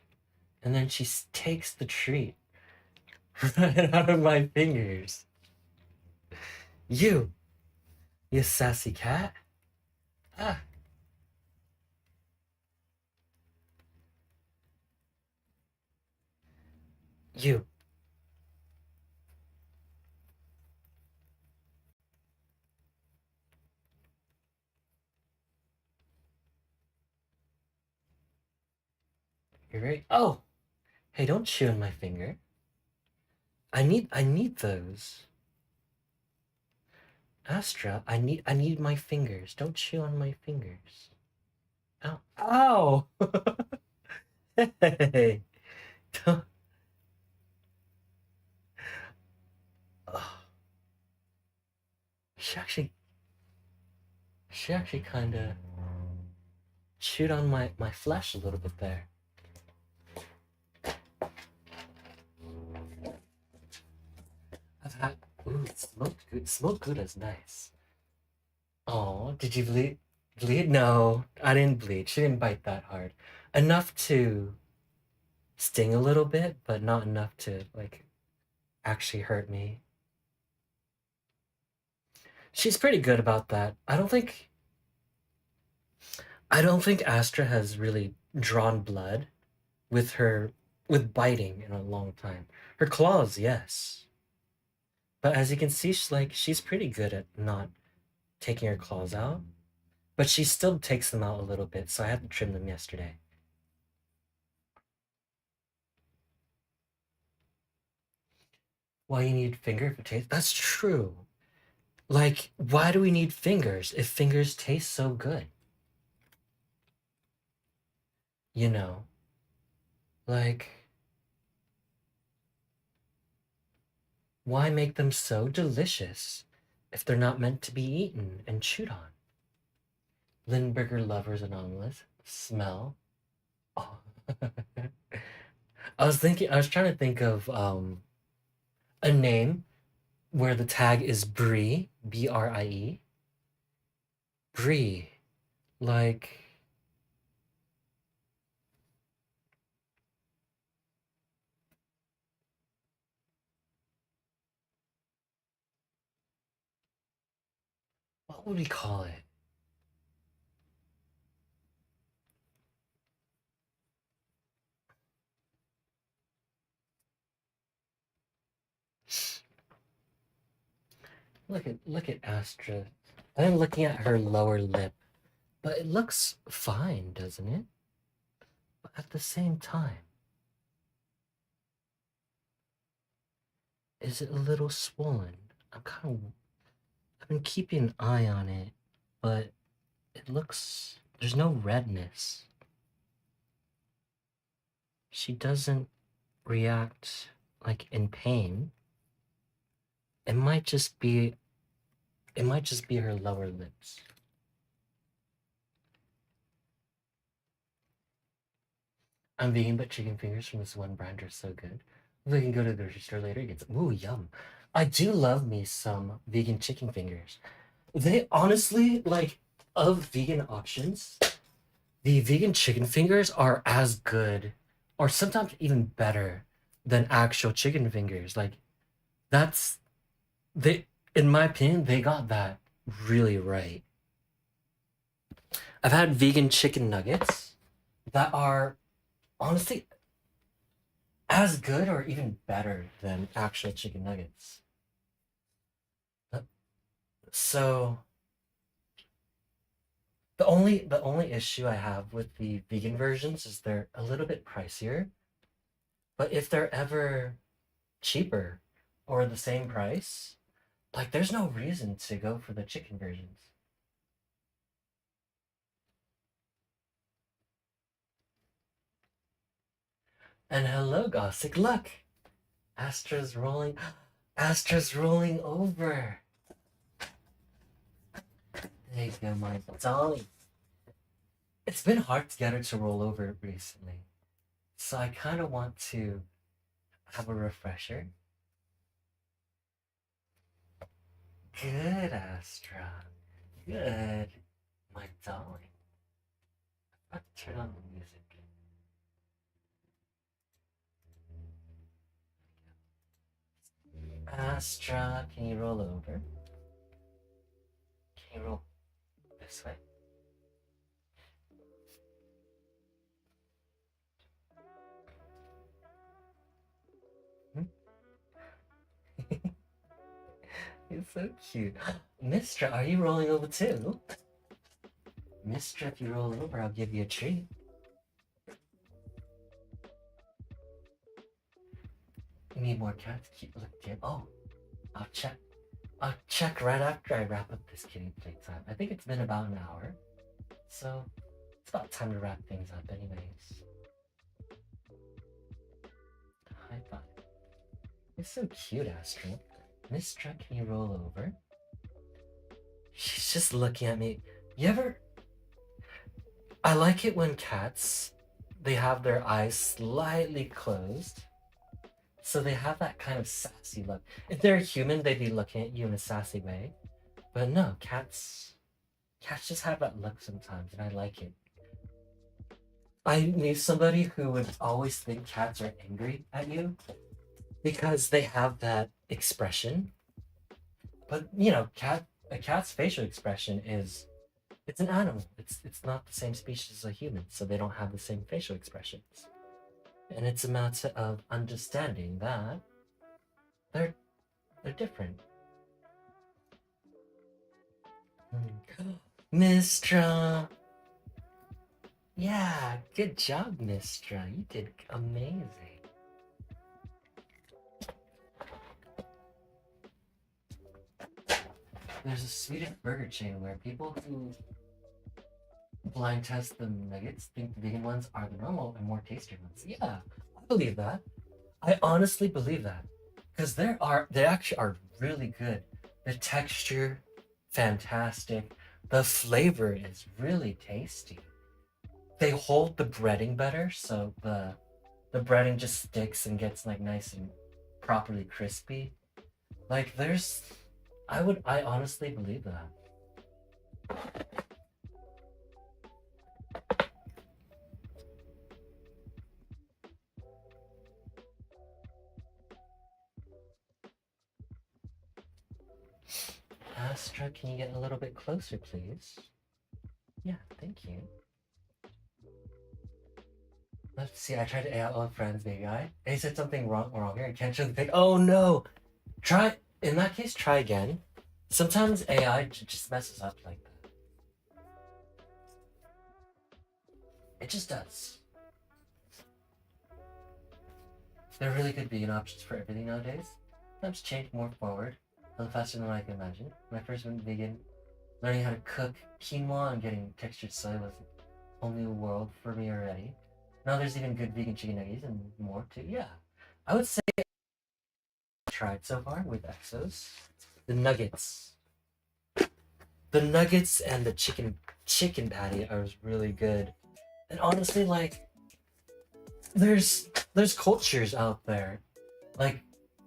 and then she takes the treat right out of my fingers. You, you sassy cat. Ah, you. You're right. Oh, hey, don't chew on my finger. I need those. Astra, I need my fingers. Don't chew on my fingers. Ow. Ow! Hey. Don't- oh, she actually she actually kinda chewed on my flesh a little bit there. I've had ooh, smoked good. Smoked Gouda is nice. Oh, did you bleed? Bleed? No, I didn't bleed. She didn't bite that hard. Enough to sting a little bit, but not enough to like actually hurt me. She's pretty good about that. I don't think Astra has really drawn blood with her with biting in a long time. Her claws, yes. But as you can see, she's pretty good at not taking her claws out. But she still takes them out a little bit, so I had to trim them yesterday. Why you need finger if it tastes? That's true. Like, why do we need fingers if fingers taste so good? You know, like, why make them so delicious if they're not meant to be eaten and chewed on? Lindbergh Lovers Anonymous. Smell. Oh. I was trying to think of a name where the tag is Brie, Brie. Brie. Like, what would we call it? Look at Astra. I'm looking at her lower lip, but it looks fine, doesn't it? But at the same time, is it a little swollen? I've been keeping an eye on it, but there's no redness. She doesn't react like in pain. It might just be it might just be her lower lips. I'm vegan, but chicken fingers from this one brand are so good. We can go to the grocery store later. Get some. Ooh, yum! I do love me some vegan chicken fingers. They honestly like of vegan options. The vegan chicken fingers are as good, or sometimes even better, than actual chicken fingers. Like that's they in my opinion, they got that really right. I've had vegan chicken nuggets that are honestly as good or even better than actual chicken nuggets. So the only issue I have with the vegan versions is they're a little bit pricier. But if they're ever cheaper or the same price, like there's no reason to go for the chicken versions. And hello, Gossick, look! Astra's rolling. Astra's rolling over. There you go, my dolly. It's been hard to get her to roll over recently. So I kind of want to have a refresher. Good, Astra. Good. My darling. I'll turn on the music. Astra, can you roll over? Can you roll this way? It's so cute. Mystra, are you rolling over too? Mystra, if you roll over, I'll give you a treat. You need more cats? Keep looking. Oh, I'll check. I'll check right after I wrap up this kitty playtime. I think it's been about an hour. So it's about time to wrap things up anyways. High five. It's so cute, Astra. Mystra, can you roll over? She's just looking at me. You ever... I like it when cats, they have their eyes slightly closed. So they have that kind of sassy look. If they're a human, they'd be looking at you in a sassy way. But no, cats just have that look sometimes, and I like it. I knew somebody who would always think cats are angry at you because they have that expression. But you know, a cat's facial expression is it's an animal. It's not the same species as a human, so they don't have the same facial expressions. And it's a matter of understanding that they're different. Mystra. Yeah, good job, Mystra. You did amazing. There's a Swedish burger chain where people who blind test the nuggets think the vegan ones are the normal and more tastier ones. Yeah, I believe that. I honestly believe that. Because they actually are really good. The texture, fantastic. The flavor is really tasty. They hold the breading better, so the breading just sticks and gets like nice and properly crispy. Like I honestly believe that. Astra, can you get a little bit closer, please? Yeah, thank you. Let's see, I tried to AI all friends, baby guy. They said something wrong here. I can't show the pic. Oh no! In that case, try again. Sometimes AI just messes up like that. It just does. There are really good vegan options for everything nowadays. Times change more forward, a little faster than I can imagine. When I first went vegan, learning how to cook quinoa and getting textured soy was a whole new world for me already. Now there's even good vegan chicken nuggets and more too. Yeah, I would say I've tried so far with Exos. The nuggets. The nuggets and the chicken patty are really good. And honestly, like there's cultures out there. Like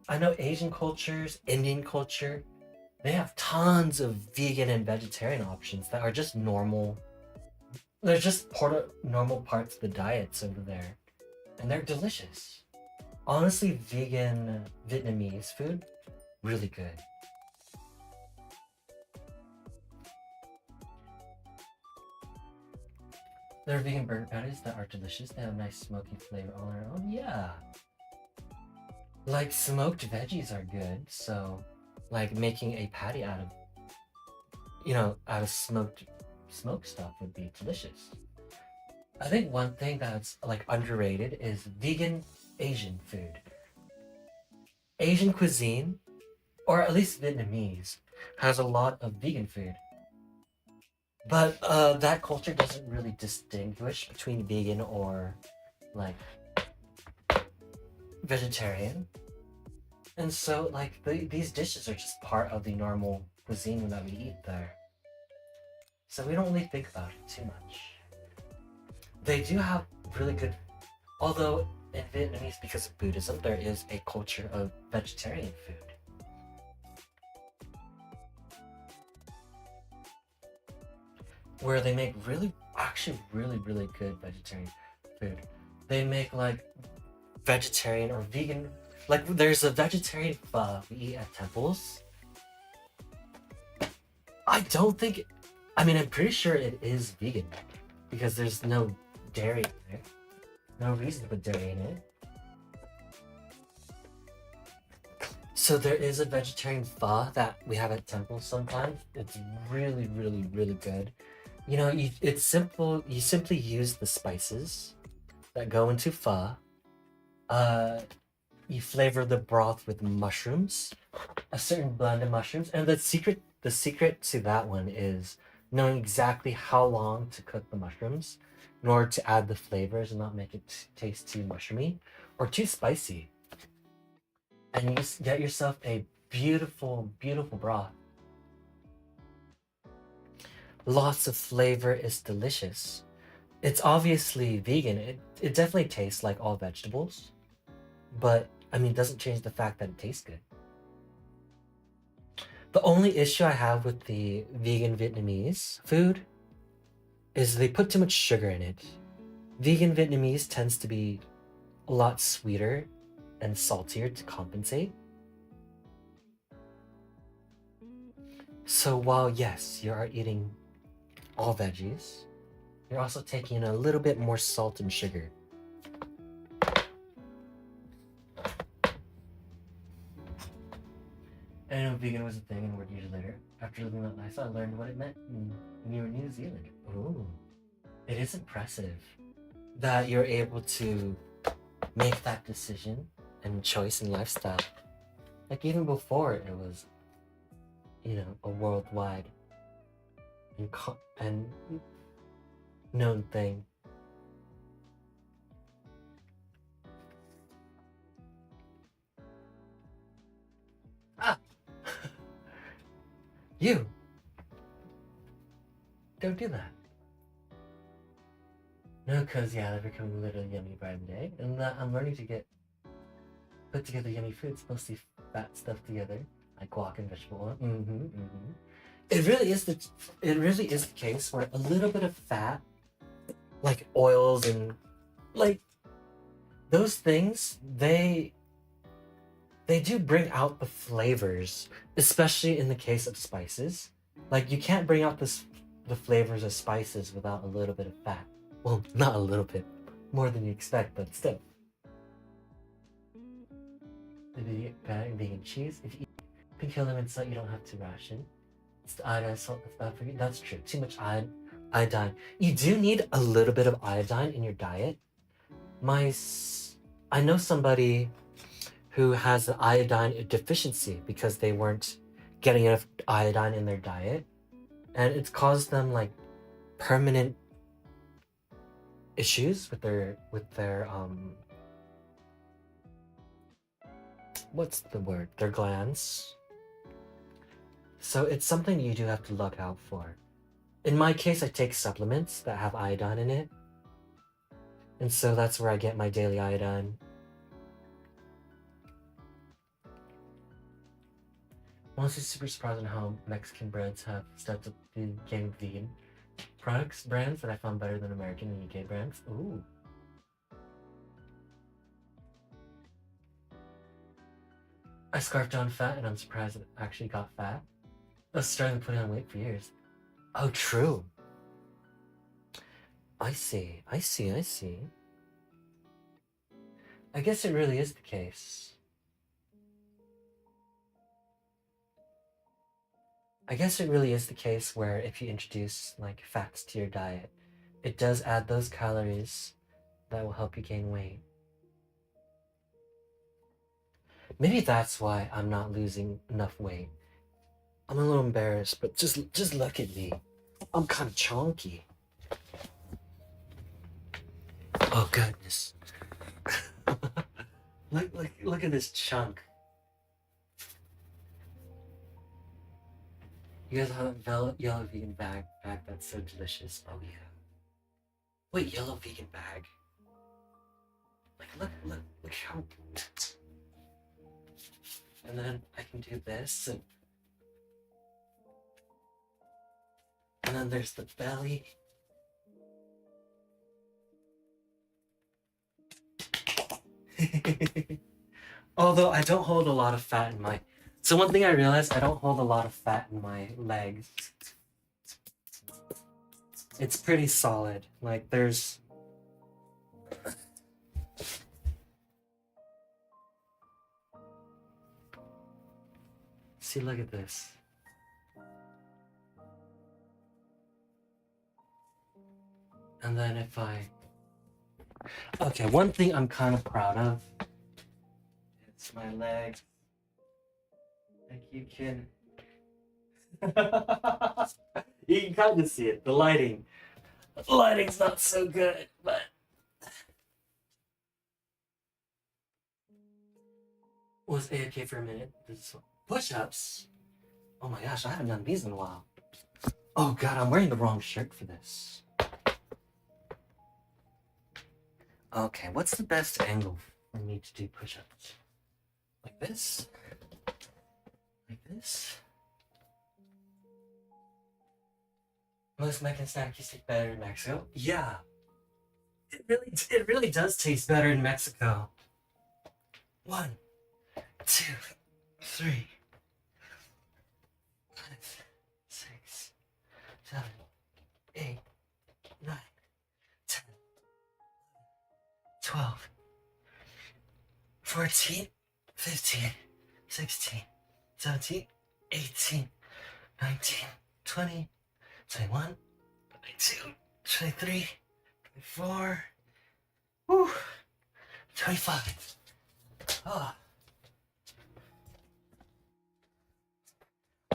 I know Asian cultures, Indian culture, they have tons of vegan and vegetarian options that are just normal. They're just part of normal parts of the diets over there. And they're delicious. Honestly, vegan Vietnamese food, really good. There are vegan burger patties that are delicious. They have a nice smoky flavor on their own. Yeah. Like smoked veggies are good, so like making a patty out of out of smoked stuff would be delicious. I think one thing that's like underrated is vegan Asian food. Asian cuisine, or at least Vietnamese, has a lot of vegan food. But that culture doesn't really distinguish between vegan or like vegetarian. And so like these dishes are just part of the normal cuisine that we eat there. So we don't really think about it too much. They do have really good, although in Vietnamese, because of Buddhism, there is a culture of vegetarian food. Where they make actually really good vegetarian food. They make like vegetarian or vegan, like there's a vegetarian pho we eat at temples. I don't think, I mean, I'm pretty sure it is vegan because there's no dairy in it. No reason to put dairy in it. So there is a vegetarian pho that we have at temples sometimes. It's really good. It's simple. You simply use the spices that go into pho. You flavor the broth with mushrooms, a certain blend of mushrooms, and the secret to that one is knowing exactly how long to cook the mushrooms in order to add the flavors and not make it taste too mushroomy or too spicy. And you get yourself a beautiful broth. Lots of flavor, is delicious. It's obviously vegan. It definitely tastes like all vegetables, but I mean, it doesn't change the fact that it tastes good. The only issue I have with the vegan Vietnamese food is they put too much sugar in it. Vegan Vietnamese tends to be a lot sweeter and saltier to compensate. So while yes, you are eating all veggies, you're also taking in a little bit more salt and sugar. I know vegan was a thing and word years later. After living that life, I learned what it meant when you were in New Zealand. Ooh. It is impressive that you're able to make that decision and choice and lifestyle. Like even before it was, a worldwide and known thing. Ah! You! Don't do that. No, because yeah, they're becoming literally yummy by the day. And I'm learning to put together yummy foods, mostly fat stuff together, like guac and vegetable oil. It really is the case where a little bit of fat, like oils and like those things, they do bring out the flavors, especially in the case of spices. Like you can't bring out the flavors of spices without a little bit of fat. Well, not a little bit, more than you expect, but still. Vegan cheese. If you eat pink element salt, you don't have to ration. It's the iodine salt that's bad for you. That's true. Too much iodine. You do need a little bit of iodine in your diet. I know somebody who has an iodine deficiency because they weren't getting enough iodine in their diet, and it's caused them like permanent issues with their what's the word? Their glands. So it's something you do have to look out for. In my case, I take supplements that have iodine in it, and so that's where I get my daily iodine. I'm honestly super surprised on how Mexican brands have stepped up the game of vegan brands that I found better than American and UK brands. Ooh. I scarfed down fat and I'm surprised it actually got fat. I was struggling putting on weight for years. Oh, true. I see. I guess it really is the case. I guess it really is the case where if you introduce like fats to your diet, it does add those calories that will help you gain weight. Maybe that's why I'm not losing enough weight. I'm a little embarrassed, but just look at me. I'm kind of chunky. Oh goodness. look at this chunk. You guys have that yellow vegan bag that's so delicious. Oh yeah. Wait, yellow vegan bag. Like look how. And then I can do this and then there's the belly. Although I don't hold a lot of fat in my. So one thing I realized, I don't hold a lot of fat in my legs. It's pretty solid. Like there's. See, look at this. And then if I. Okay, one thing I'm kind of proud of. It's my legs. Like you can. You can kind of see it. The lighting. The lighting's not so good, but. Was AFK for a minute. Push-ups. Oh my gosh, I haven't done these in a while. Oh god, I'm wearing the wrong shirt for this. Okay, what's the best angle for me to do push-ups? Like this? Like this? Most Mexican snacks taste better in Mexico? Yeah. It really does taste better in Mexico. 1, 2, 3, 5, 6, 7, 8, 9, 10, 12, 14, 15, 16, 17, 18, 19, 20, 21, 22, 23, 24, 25. Oh.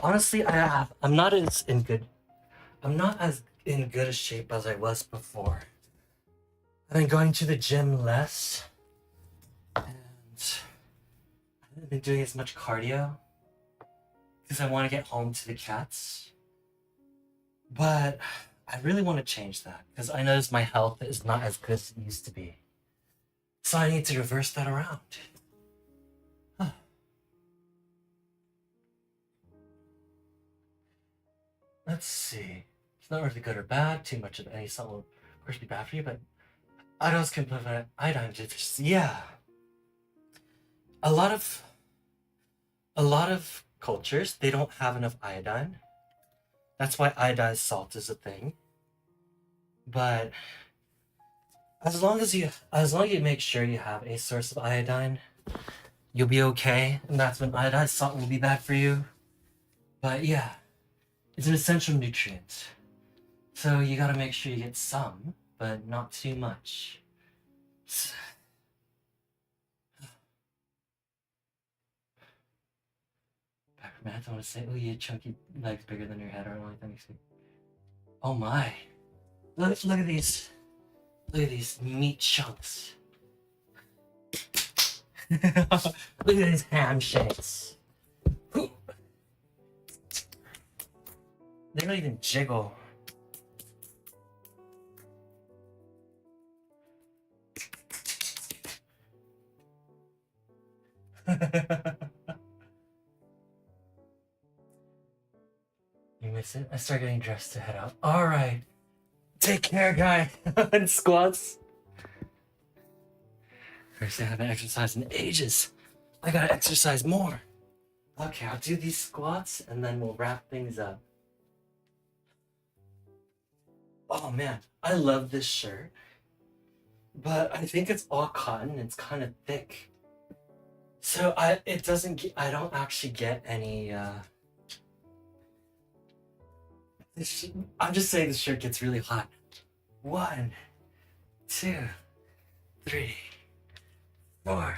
Honestly, I'm not as in good a shape as I was before. I've been going to the gym less, and I haven't been doing as much cardio because I want to get home to the cats. But I really want to change that because I notice my health is not as good as it used to be. So I need to reverse that around. Huh. Let's see. It's not really good or bad. Too much of any salt will, of course, be bad for you, but iodines can prevent iodine deficiency. Yeah. A lot of cultures, they don't have enough iodine. That's why iodized salt is a thing. But as long as you make sure you have a source of iodine, you'll be okay. And that's when iodized salt will be bad for you. But yeah, it's an essential nutrient. So you gotta make sure you get some, but not too much. Man, I don't want to say, oh, you chunky legs bigger than your head, or like that makes me. Oh my! Look at these! Look at these meat chunks. Look at these ham shakes. They don't even jiggle. You miss it? I start getting dressed to head out. Alright. Take care, guy. And squats. First, I haven't exercised in ages. I gotta exercise more. Okay, I'll do these squats and then we'll wrap things up. Oh man, I love this shirt, but I think it's all cotton. It's kind of thick. So I don't actually get any, I'm just saying the shirt gets really hot. 1, 2, 3, 4,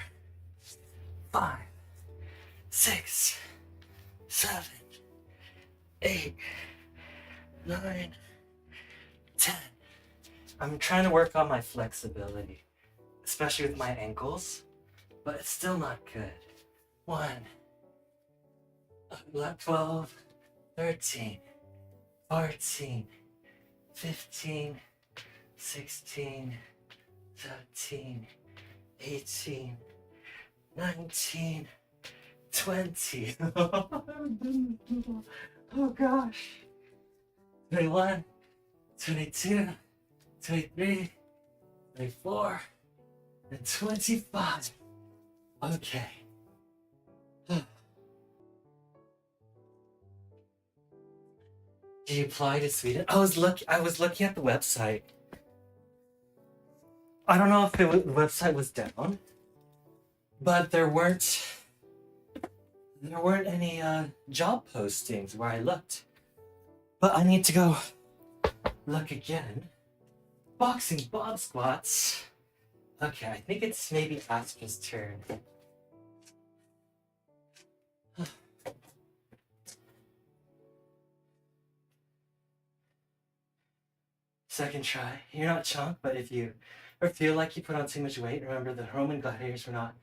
5, 6, 7, 8, 9, 10. I'm trying to work on my flexibility, especially with my ankles, but it's still not good. 1, 12, 13, 14, 15, 16, 17, 18, 19, 20. Oh gosh. 21, 22, 23, 24, and 25. Okay. Did you apply to Sweden? I was looking at the website. I don't know if the website was down, but there weren't any job postings where I looked. But I need to go look again. Boxing bob squats. Okay, I think it's maybe Astra's turn. Second try. You're not chunk, but if you ever feel like you put on too much weight, remember the Roman gladiators were not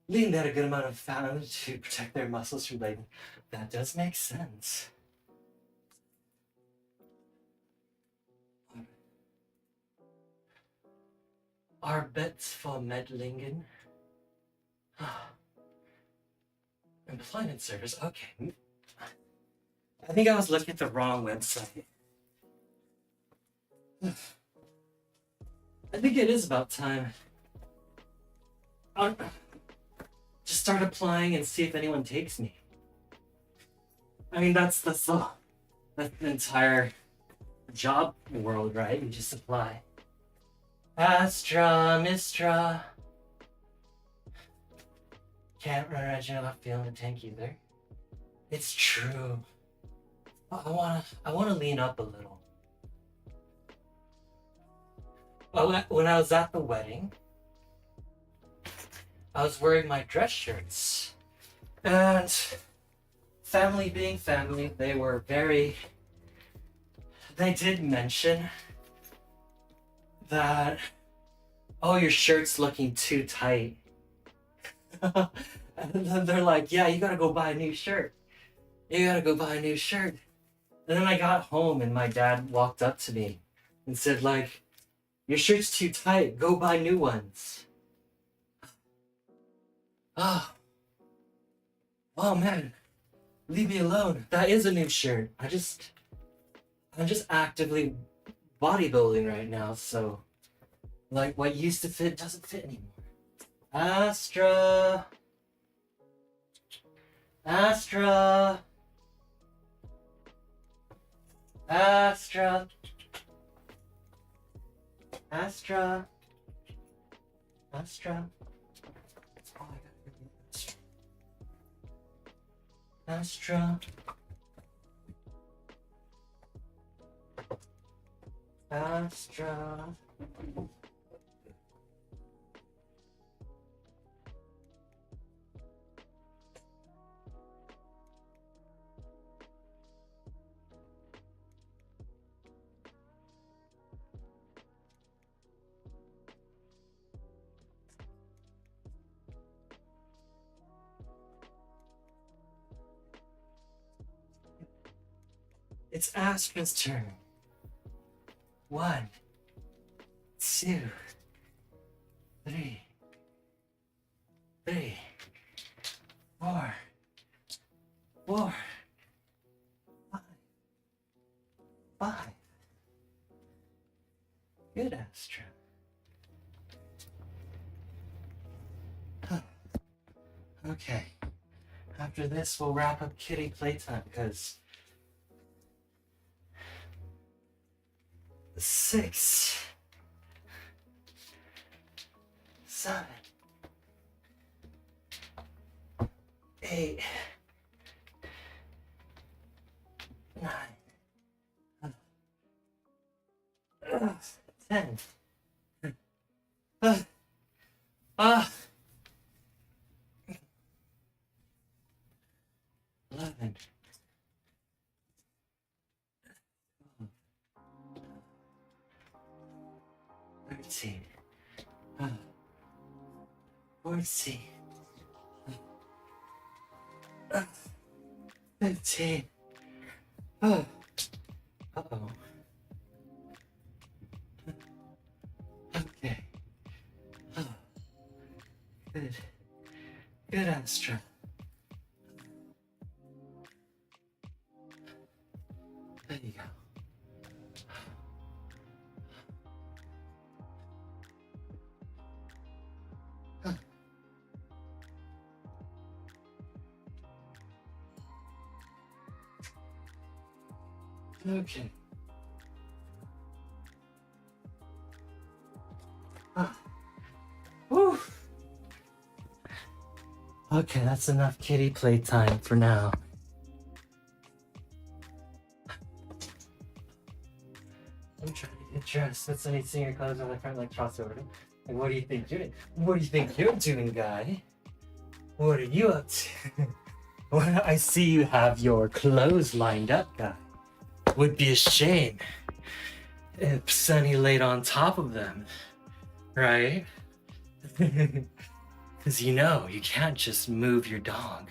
leaving out a good amount of fat on them to protect their muscles from bleeding. That does make sense. Arbetsförmedlingen. Employment service. Okay. I think I was looking at the wrong website. I think it is about time. I'll just start applying and see if anyone takes me. I mean, that's the entire job world, right? You just apply. Astra.Mystra. Can't run around your left feeling the tank either. It's true. I wanna lean up a little. When I was at the wedding, I was wearing my dress shirts, and family being family, they did mention that, oh, your shirt's looking too tight. And then they're like, yeah, you gotta go buy a new shirt. You gotta go buy a new shirt. And then I got home and my dad walked up to me and said, like, your shirt's too tight, go buy new ones. Oh man, leave me alone. That is a new shirt. I'm just actively bodybuilding right now, so like what used to fit doesn't fit anymore. Astra. Astra. Astra. Astra. Astra. Oh, I gotta go get Astra. Astra. It's Astra's turn. 1, 2, 3, 4, 4, 5. Good, Astra. Okay. After this, we'll wrap up kitty playtime because 6, 7, 8, 9, 10. Uh, 11, 13, 14, 15. Uh-oh. Okay. Good. Good, Astra. There you go. Okay. Whew. Okay, that's enough kitty playtime for now. I'm trying to get dressed. That's when you see your clothes on the front like crossover. Like, what do you think you're doing? What do you think you're doing, guy? What are you up to? Well, I see you have your clothes lined up, guy. Would be a shame if Sunny laid on top of them, right? Because you know, you can't just move your dog.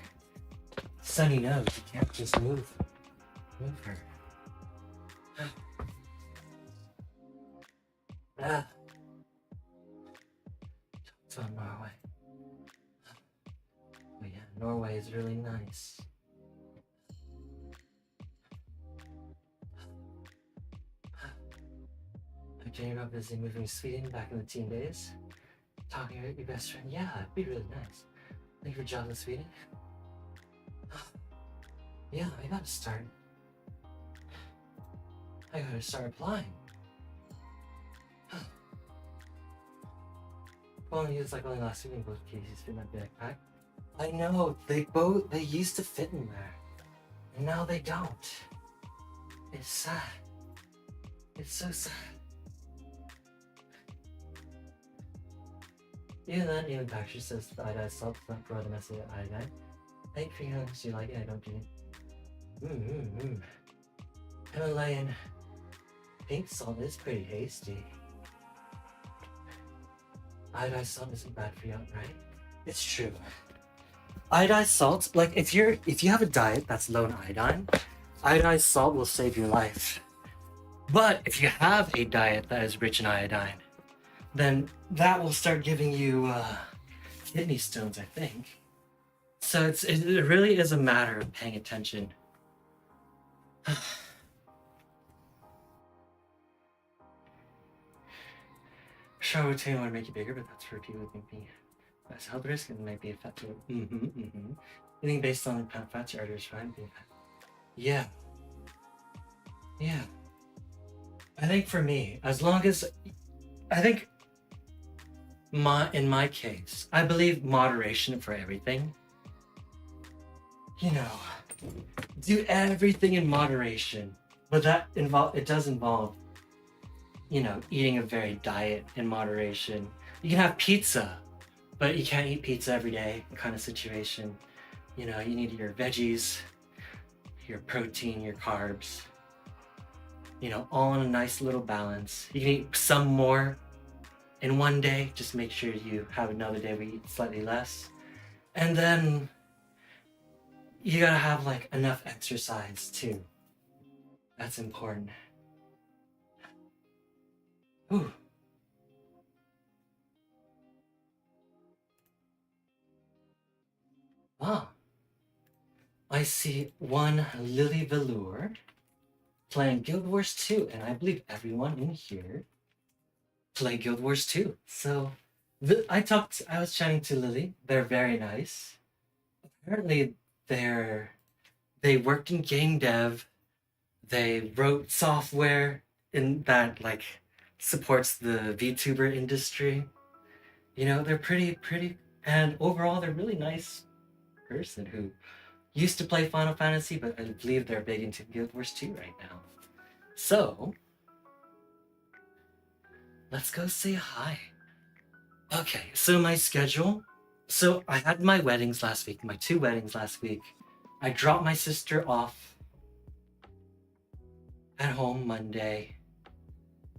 Sunny knows you can't just move her. So Norway. Oh yeah, Norway is really nice. Okay, you're not busy moving to Sweden back in the teen days? Talking about your best friend? Yeah, it'd be really nice. Looking for jobs in Sweden? Yeah, I gotta start. Applying. Well, it's like only last week in both cases fit my backpack. I know, they used to fit in there. And now they don't. It's sad. It's so sad. Even then, even Baxter says the iodine salt does not provide the message of iodine. Thank you for you like it, I don't do it. Himalayan pink salt is pretty tasty. Iodized salt isn't bad for you, right? It's true. Iodized salt, like if you have a diet that's low in iodine, iodized salt will save your life. But if you have a diet that is rich in iodine, then that will start giving you kidney stones, I think. So it really is a matter of paying attention. Sure, would tell you want to make you bigger, but that's for people who think the that's health risk and might be a fat too. Eating based on pound fats or arteries fine. Yeah. I think for me, as long as in my case, I believe moderation for everything. You know, do everything in moderation, but it does involve, you know, eating a varied diet in moderation. You can have pizza, but you can't eat pizza every day kind of situation. You know, you need your veggies, your protein, your carbs, you know, all in a nice little balance. You can eat some more in one day, just make sure you have another day where you eat slightly less. And then you gotta have like enough exercise too. That's important. Ooh. Ah. I see one Lily Velour playing Guild Wars 2, and I believe everyone in here play Guild Wars 2. So I was chatting to Lily. They're very nice. Apparently They worked in game dev. They wrote software in that like supports the VTuber industry. You know, they're pretty, and overall they're really nice person who used to play Final Fantasy, but I believe they're big into Guild Wars 2 right now. So let's go say hi. Okay, so my schedule. So I had my weddings last week, my 2 weddings last week. I dropped my sister off at home Monday.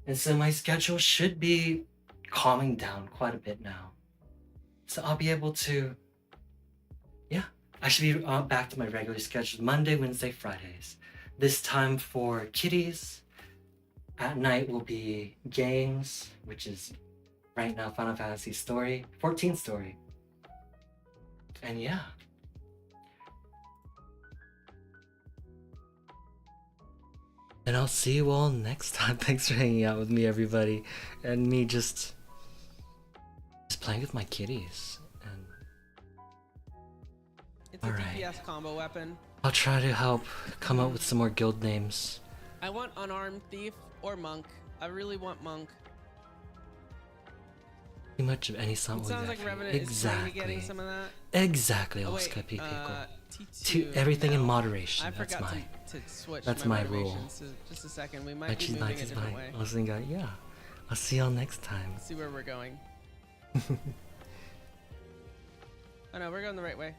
And so my schedule should be calming down quite a bit now. So I'll be able to, yeah, I should be back to my regular schedule Monday, Wednesday, Fridays. This time for kitties. At night will be games, which is right now Final Fantasy 14 story. And yeah. And I'll see you all next time. Thanks for hanging out with me, everybody. And me just playing with my kitties. And it's a DPS combo weapon. I'll try to help come up with some more guild names. I want unarmed thief or monk. I really want monk. Too much of any song. It sounds like Revenant is getting some of that. Exactly, oh, wait, to everything in moderation. I that's forgot my to switch that's my rule. So just a second, we might be moving a different way. Listening guy, yeah. I'll see y'all next time. Let's see where we're going. Oh no, we're going the right way.